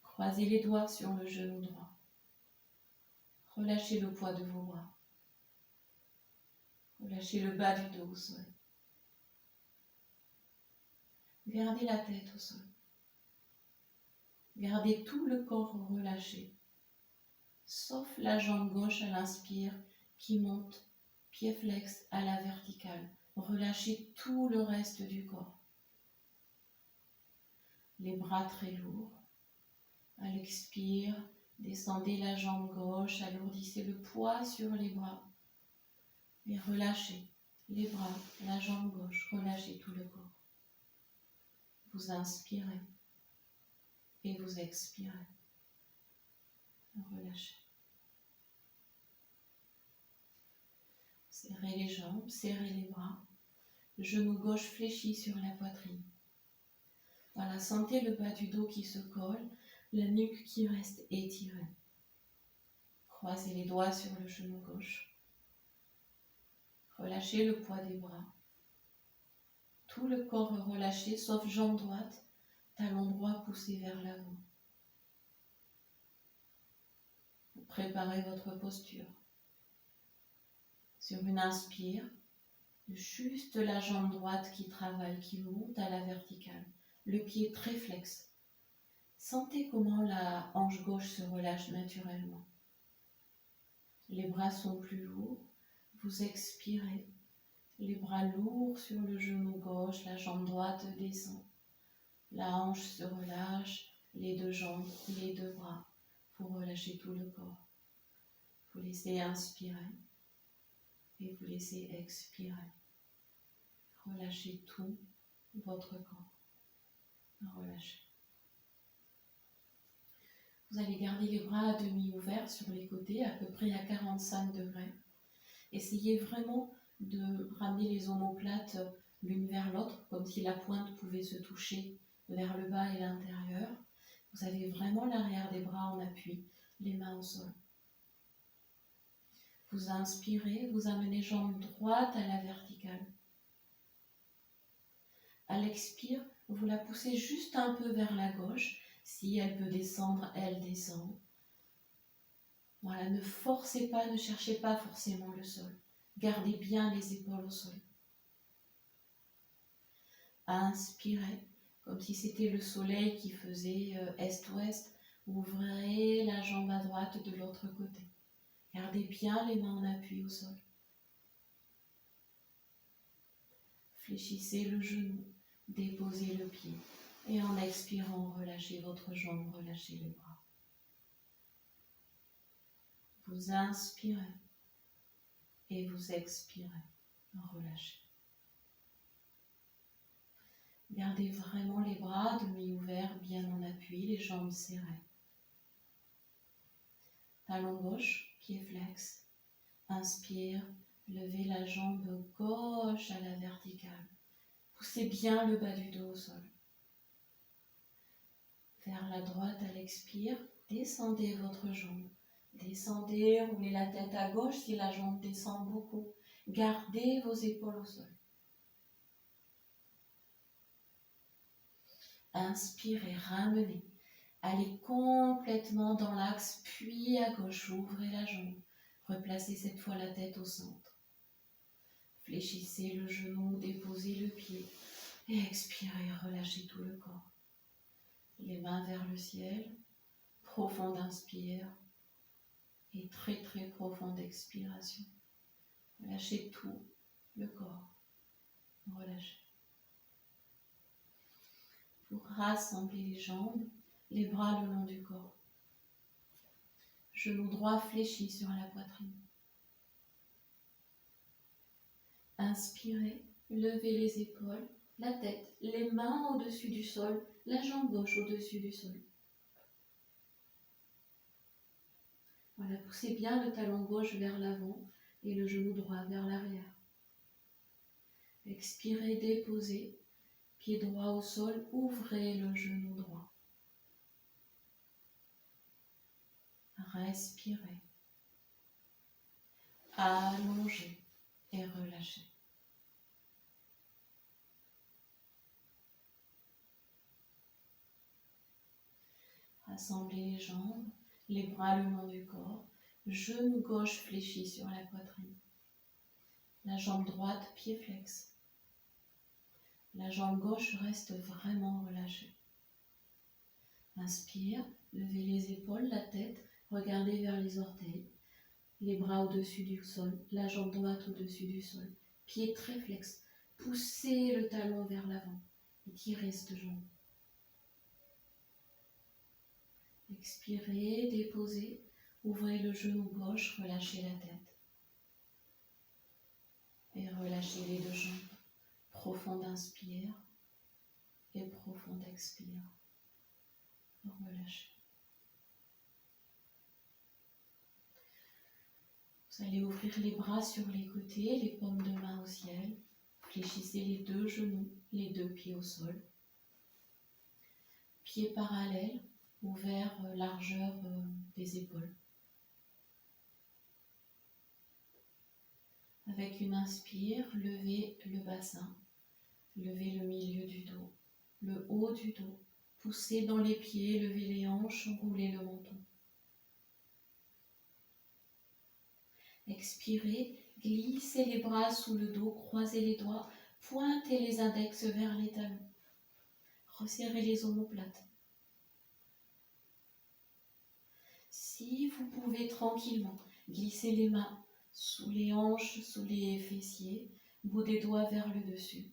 Croisez les doigts sur le genou droit. Relâchez le poids de vos bras. Relâchez le bas du dos au sol. Gardez la tête au sol. Gardez tout le corps relâché, sauf la jambe gauche à l'inspire qui monte, pied flex à la verticale. Relâchez tout le reste du corps. Les bras très lourds. À l'expire, descendez la jambe gauche, alourdissez le poids sur les bras. Et relâchez les bras, la jambe gauche, relâchez tout le corps. Vous inspirez et vous expirez. Relâchez. Serrez les jambes, serrez les bras. Le genou gauche fléchi sur la poitrine. Voilà, sentez le bas du dos qui se colle, la nuque qui reste étirée. Croisez les doigts sur le genou gauche. Relâchez le poids des bras. Tout le corps relâché, sauf jambe droite, talon droit poussé vers l'avant. Vous préparez votre posture. Sur une inspire, juste la jambe droite qui travaille, qui monte à la verticale. Le pied très flex. Sentez comment la hanche gauche se relâche naturellement. Les bras sont plus lourds. Vous expirez. Les bras lourds sur le genou gauche, la jambe droite descend. La hanche se relâche, les deux jambes, les deux bras. Vous relâchez tout le corps. Vous laissez inspirer et vous laissez expirer. Relâchez tout votre corps. Relâchez. Vous allez garder les bras à demi ouverts sur les côtés, à peu près à 45 degrés. Essayez vraiment de ramener les omoplates l'une vers l'autre, comme si la pointe pouvait se toucher vers le bas et l'intérieur. Vous avez vraiment l'arrière des bras en appui, les mains au sol. Vous inspirez, vous amenez jambe droite à la verticale. À l'expire, vous la poussez juste un peu vers la gauche. Si elle peut descendre, elle descend. Voilà, ne forcez pas, ne cherchez pas forcément le sol. Gardez bien les épaules au sol. Inspirez, comme si c'était le soleil qui faisait est-ouest. Ouvrez la jambe à droite de l'autre côté. Gardez bien les mains en appui au sol. Fléchissez le genou, déposez le pied. Et en expirant, relâchez votre jambe, relâchez les bras. Vous inspirez et vous expirez. Relâchez. Gardez vraiment les bras demi-ouverts, bien en appui, les jambes serrées. Talon gauche, pied flex. Inspire, levez la jambe gauche à la verticale. Poussez bien le bas du dos au sol. Vers la droite à l'expire, descendez votre jambe. Descendez, roulez la tête à gauche si la jambe descend beaucoup. Gardez vos épaules au sol. Inspirez, ramenez. Allez complètement dans l'axe, puis à gauche, ouvrez la jambe. Replacez cette fois la tête au centre. Fléchissez le genou, déposez le pied. Et expirez, relâchez tout le corps. Les mains vers le ciel. Profonde inspire. Et très très profonde expiration. Lâchez tout le corps. Relâchez. Vous rassemblez les jambes, les bras le long du corps. Genou droit fléchi sur la poitrine. Inspirez, levez les épaules, la tête, les mains au-dessus du sol, la jambe gauche au-dessus du sol. Voilà, poussez bien le talon gauche vers l'avant et le genou droit vers l'arrière. Expirez, déposez, pied droit au sol, ouvrez le genou droit. Respirez. Allongez et relâchez. Rassemblez les jambes, les bras le long du corps, genou gauche fléchi sur la poitrine. La jambe droite, pied flex. La jambe gauche reste vraiment relâchée. Inspire, levez les épaules, la tête, regardez vers les orteils. Les bras au-dessus du sol, la jambe droite au-dessus du sol. Pied très flex. Poussez le talon vers l'avant. Étirez cette jambe. Expirez, déposez. Ouvrez le genou gauche, relâchez la tête. Et relâchez les deux jambes. Profonde inspire et profonde expire. Relâchez. Vous allez ouvrir les bras sur les côtés, les paumes de main au ciel. Fléchissez les deux genoux, les deux pieds au sol. Pieds parallèles, ouverts largeur des épaules. Avec une inspire, levez le bassin, levez le milieu du dos, le haut du dos. Poussez dans les pieds, levez les hanches, roulez le menton. Expirez, glissez les bras sous le dos, croisez les doigts, pointez les index vers les talons. Resserrez les omoplates. Si vous pouvez tranquillement, glissez les mains sous les hanches, sous les fessiers, bout des doigts vers le dessus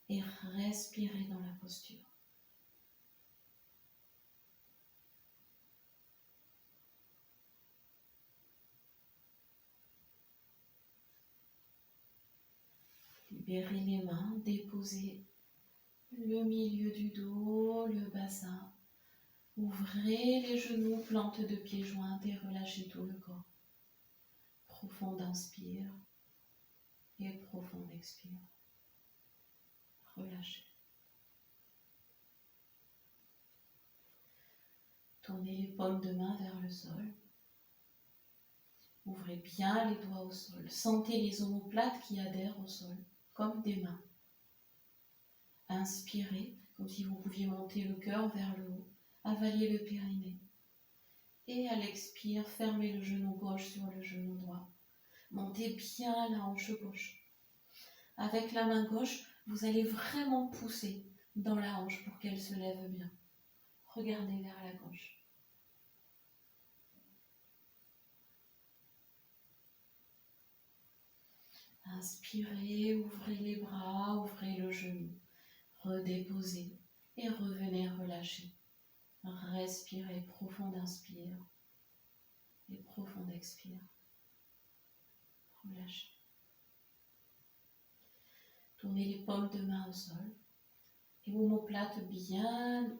et respirez dans la posture. Libérez les mains, déposez le milieu du dos, le bassin. Ouvrez les genoux, plantes de pieds jointes et relâchez tout le corps. Profond inspire et profond expire. Relâchez. Tournez les paumes de main vers le sol. Ouvrez bien les doigts au sol. Sentez les omoplates qui adhèrent au sol, comme des mains. Inspirez, comme si vous pouviez monter le cœur vers le haut. Avalez le périnée. Et à l'expire, fermez le genou gauche sur le genou droit. Montez bien la hanche gauche. Avec la main gauche, vous allez vraiment pousser dans la hanche pour qu'elle se lève bien. Regardez vers la gauche. Inspirez, ouvrez les bras, ouvrez le genou. Redéposez et revenez relâcher. Respirez, profond inspire et profond expire. Relâchez. Tournez les paumes de main au sol et omoplate bien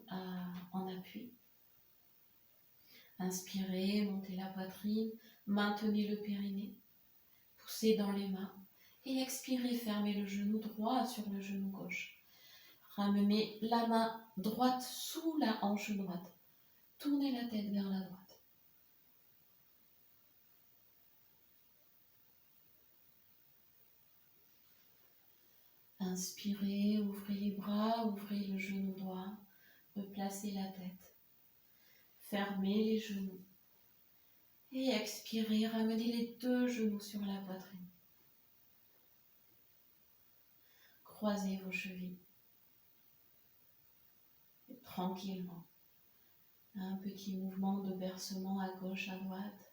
en appui. Inspirez, montez la poitrine, maintenez le périnée, poussez dans les mains et expirez, fermez le genou droit sur le genou gauche. Ramenez la main droite sous la hanche droite. Tournez la tête vers la droite. Inspirez, ouvrez les bras, ouvrez le genou droit, replacez la tête. Fermez les genoux. Et expirez, ramenez les deux genoux sur la poitrine. Croisez vos chevilles. Et tranquillement. Un petit mouvement de bercement à gauche, à droite.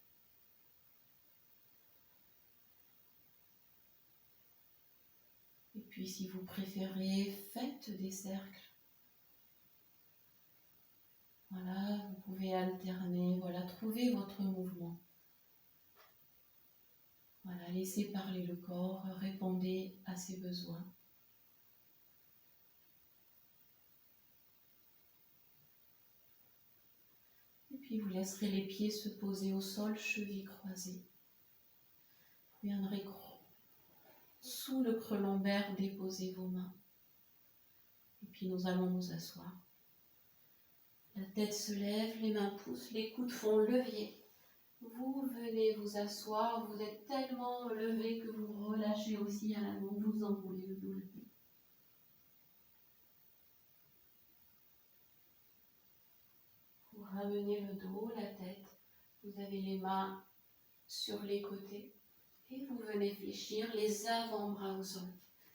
Et puis si vous préférez, faites des cercles. Voilà, vous pouvez alterner, voilà, trouvez votre mouvement. Voilà, laissez parler le corps, répondez à ses besoins. Et puis vous laisserez les pieds se poser au sol, chevilles croisées. Vous viendrez sous le creux lombaire déposer vos mains. Et puis nous allons nous asseoir. La tête se lève, les mains poussent, les coudes font levier. Vous venez vous asseoir, vous êtes tellement levé que vous relâchez aussi à la main, vous enroulez le dos, le cou. Vous ramenez le dos, la tête, vous avez les mains sur les côtés et vous venez fléchir les avant-bras au sol.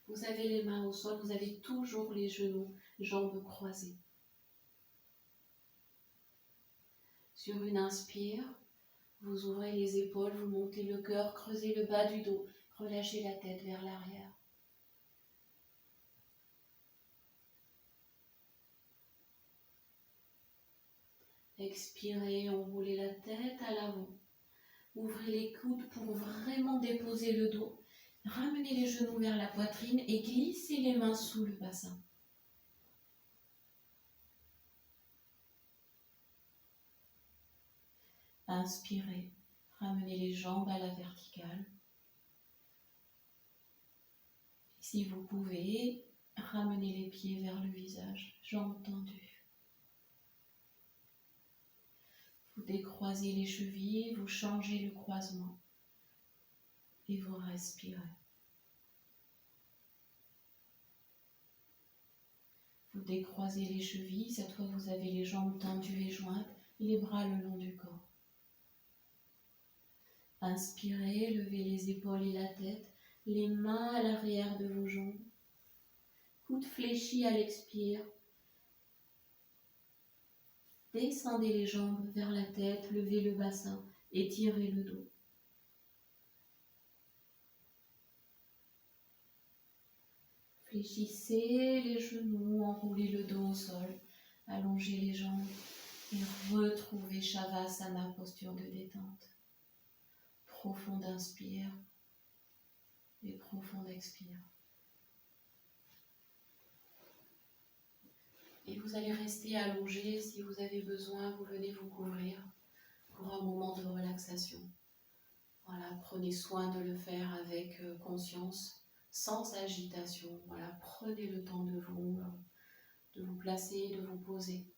Vous avez les mains au sol, vous avez toujours les genoux, jambes croisées. Sur une inspire, vous ouvrez les épaules, vous montez le cœur, creusez le bas du dos, relâchez la tête vers l'arrière. Expirez, enroulez la tête à l'avant. Ouvrez les coudes pour vraiment déposer le dos. Ramenez les genoux vers la poitrine et glissez les mains sous le bassin. Inspirez, ramenez les jambes à la verticale. Si vous pouvez, ramenez les pieds vers le visage, jambes tendues. Vous décroisez les chevilles, vous changez le croisement. Et vous respirez. Vous décroisez les chevilles, cette fois vous avez les jambes tendues et jointes et les bras le long du corps. Inspirez, levez les épaules et la tête, les mains à l'arrière de vos jambes. Coude fléchi à l'expire. Descendez les jambes vers la tête, levez le bassin, étirez le dos. Fléchissez les genoux, enroulez le dos au sol, allongez les jambes et retrouvez Shavasana, posture de détente. Profonde inspire et profonde expire. Et vous allez rester allongé. Si vous avez besoin, vous venez vous couvrir pour un moment de relaxation. Voilà, prenez soin de le faire avec conscience, sans agitation. Voilà, prenez le temps de vous placer, de vous poser.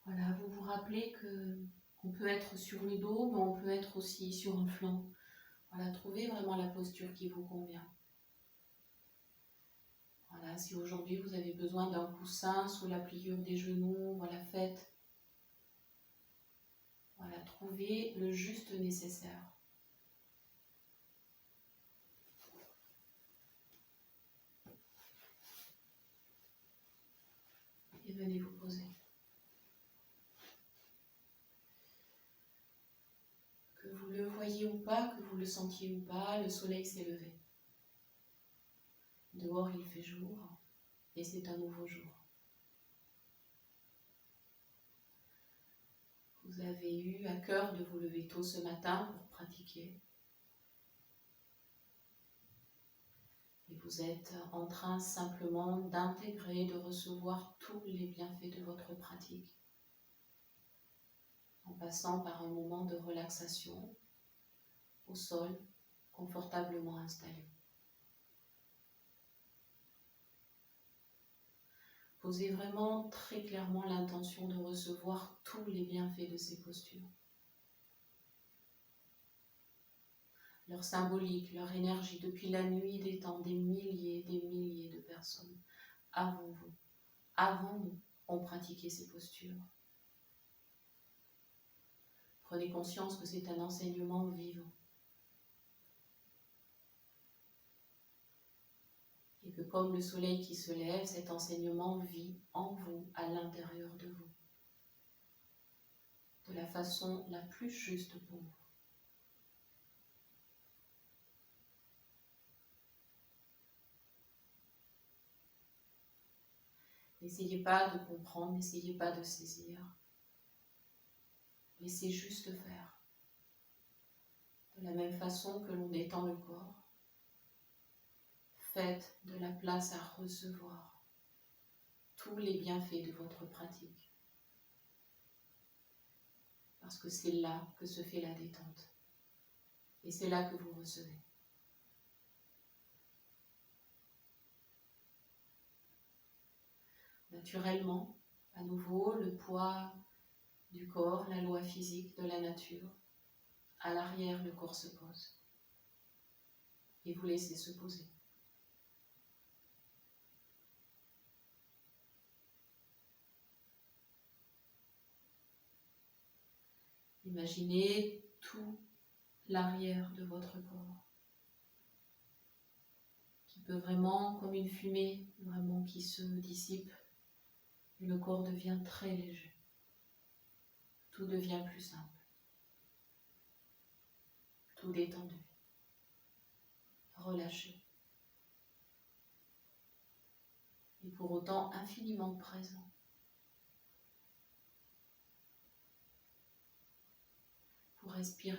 Voilà, vous vous rappelez qu'on peut être sur le dos, mais on peut être aussi sur un flanc. Voilà, trouvez vraiment la posture qui vous convient. Voilà, si aujourd'hui vous avez besoin d'un coussin sous la pliure des genoux, voilà, faites. Voilà, trouvez le juste nécessaire. Et venez vous poser. Que vous le voyez ou pas, que vous le sentiez ou pas, le soleil s'est levé. Dehors il fait jour et c'est un nouveau jour. Vous avez eu à cœur de vous lever tôt ce matin pour pratiquer. Et vous êtes en train simplement d'intégrer, de recevoir tous les bienfaits de votre pratique. En passant par un moment de relaxation au sol, confortablement installé. Posez vraiment très clairement l'intention de recevoir tous les bienfaits de ces postures. Leur symbolique, leur énergie, depuis la nuit des temps, des milliers de personnes avant vous, avant nous, ont pratiqué ces postures. Prenez conscience que c'est un enseignement vivant. Et que comme le soleil qui se lève, cet enseignement vit en vous, à l'intérieur de vous, de la façon la plus juste pour vous. N'essayez pas de comprendre, n'essayez pas de saisir. Laissez juste faire. De la même façon que l'on détend le corps, faites de la place à recevoir tous les bienfaits de votre pratique. Parce que c'est là que se fait la détente. Et c'est là que vous recevez. Naturellement, à nouveau, le poids du corps, la loi physique de la nature. À l'arrière, le corps se pose. Et vous laissez se poser. Imaginez tout l'arrière de votre corps, qui peut vraiment, comme une fumée, vraiment qui se dissipe, et le corps devient très léger. Tout devient plus simple, tout détendu, relâché, et pour autant infiniment présent. Vous respirez.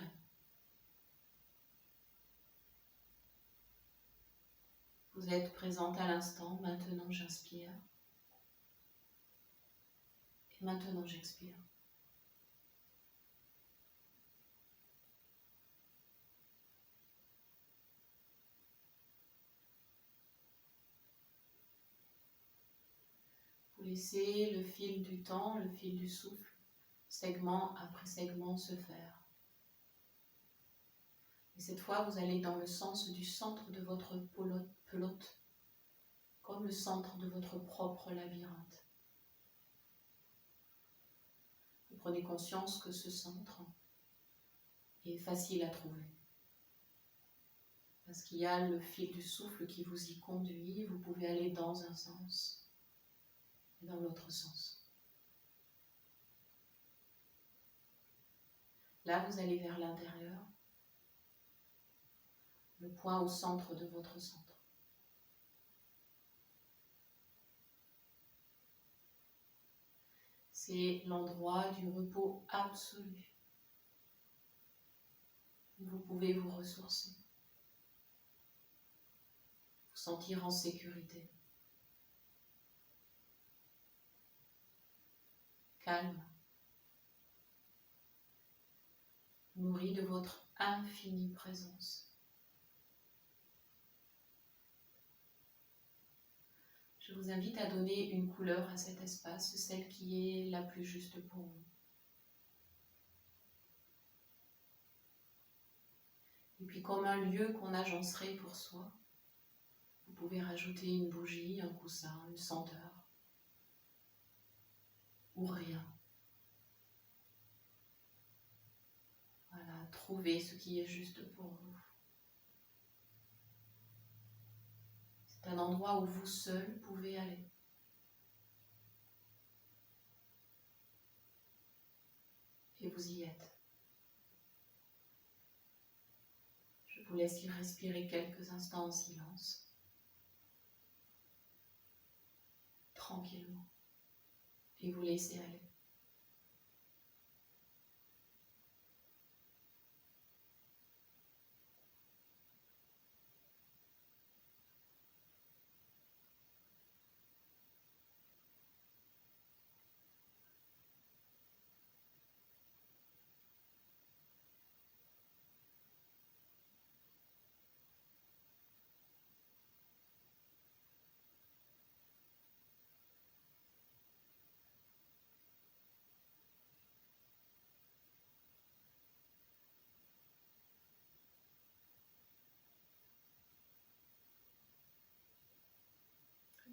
Vous êtes présente à l'instant. Maintenant, j'inspire. Et maintenant, j'expire. laissez le fil du temps, le fil du souffle, segment après segment se faire. Et cette fois, vous allez dans le sens du centre de votre pelote, comme le centre de votre propre labyrinthe. Vous prenez conscience que ce centre est facile à trouver. Parce qu'il y a le fil du souffle qui vous y conduit, vous pouvez aller dans un sens et dans l'autre sens. Là, vous allez vers l'intérieur, le point au centre de votre centre. C'est l'endroit du repos absolu. Vous pouvez vous ressourcer, vous sentir en sécurité, calme, nourri de votre infinie présence. Je vous invite à donner une couleur à cet espace, celle qui est la plus juste pour vous. Et puis comme un lieu qu'on agencerait pour soi, vous pouvez rajouter une bougie, un coussin, une senteur, ou rien. Voilà, trouvez ce qui est juste pour vous. C'est un endroit où vous seul pouvez aller. Et vous y êtes. Je vous laisse y respirer quelques instants en silence, tranquillement, et vous laissez aller.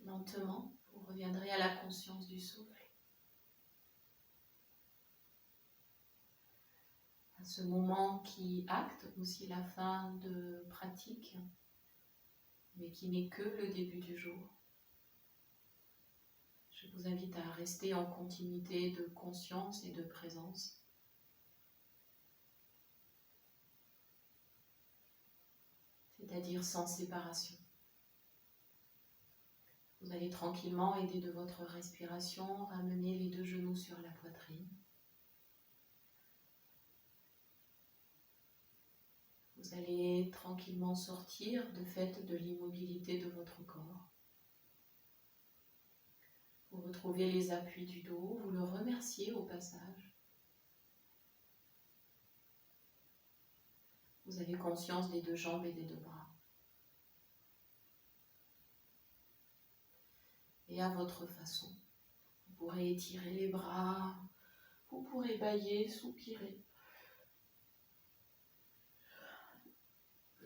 Lentement, vous reviendrez à la conscience du souffle. À ce moment qui acte aussi la fin de pratique, mais qui n'est que le début du jour. Je vous invite à rester en continuité de conscience et de présence. C'est-à-dire sans séparation. Vous allez tranquillement, aidé de votre respiration, ramener les deux genoux sur la poitrine. Vous allez tranquillement sortir de fait de l'immobilité de votre corps. Vous retrouvez les appuis du dos, vous le remerciez au passage. Vous avez conscience des deux jambes et des deux bras. Et à votre façon, vous pourrez étirer les bras, vous pourrez bâiller, soupirer.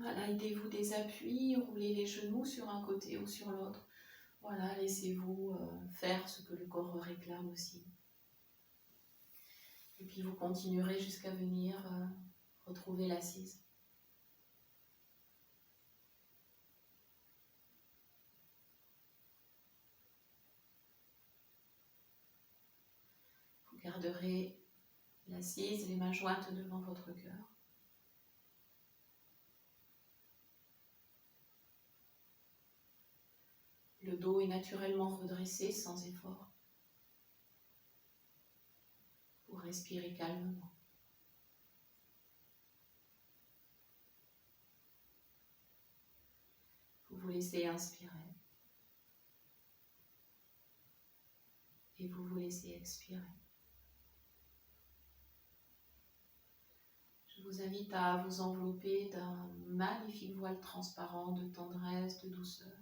Voilà, aidez-vous des appuis, roulez les genoux sur un côté ou sur l'autre. Voilà, laissez-vous faire ce que le corps réclame aussi. Et puis vous continuerez jusqu'à venir retrouver l'assise. Vous garderez l'assise, les mains jointes devant votre cœur. Le dos est naturellement redressé sans effort. Vous respirez calmement. Vous vous laissez inspirer. Et vous vous laissez expirer. Je vous invite à vous envelopper d'un magnifique voile transparent de tendresse, de douceur.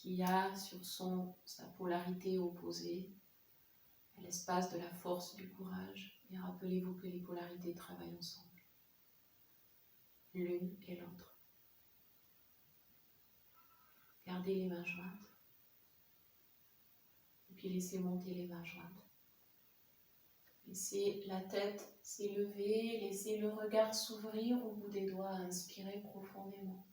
qui a sur sa polarité opposée l'espace de la force du courage. Et rappelez-vous que les polarités travaillent ensemble, l'une et l'autre. Gardez les mains jointes. Et puis laissez monter les mains jointes. Laissez la tête s'élever, laissez le regard s'ouvrir au bout des doigts, inspirez profondément.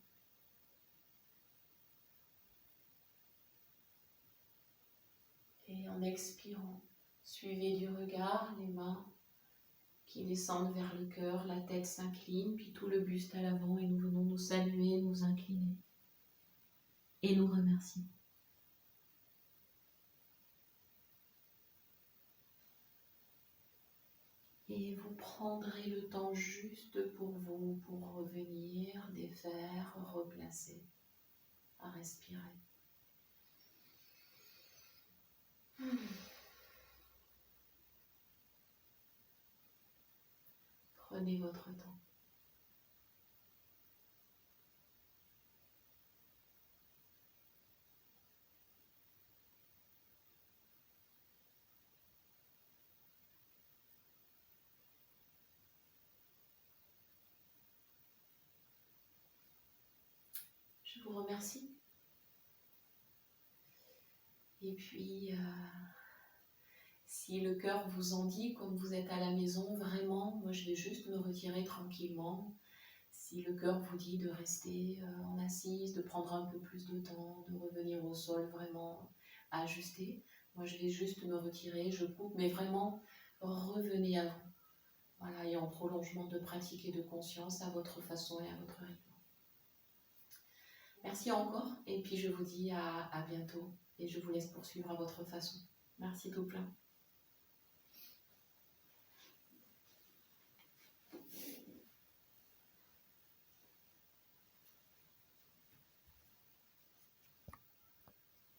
Et en expirant, suivez du regard les mains qui descendent vers le cœur, la tête s'incline, puis tout le buste à l'avant et nous venons nous saluer, nous incliner et nous remercier. Et vous prendrez le temps juste pour vous, pour revenir, défaire, replacer, à respirer. Prenez votre temps. Je vous remercie. Et puis, si le cœur vous en dit, comme vous êtes à la maison, vraiment, moi je vais juste me retirer tranquillement. Si le cœur vous dit de rester en assise, de prendre un peu plus de temps, de revenir au sol vraiment ajusté, moi je vais juste me retirer, je coupe, mais vraiment revenez à vous. Voilà, et en prolongement de pratique et de conscience à votre façon et à votre rythme. Merci encore, et puis je vous dis à bientôt, et je vous laisse poursuivre à votre façon. Merci tout plein.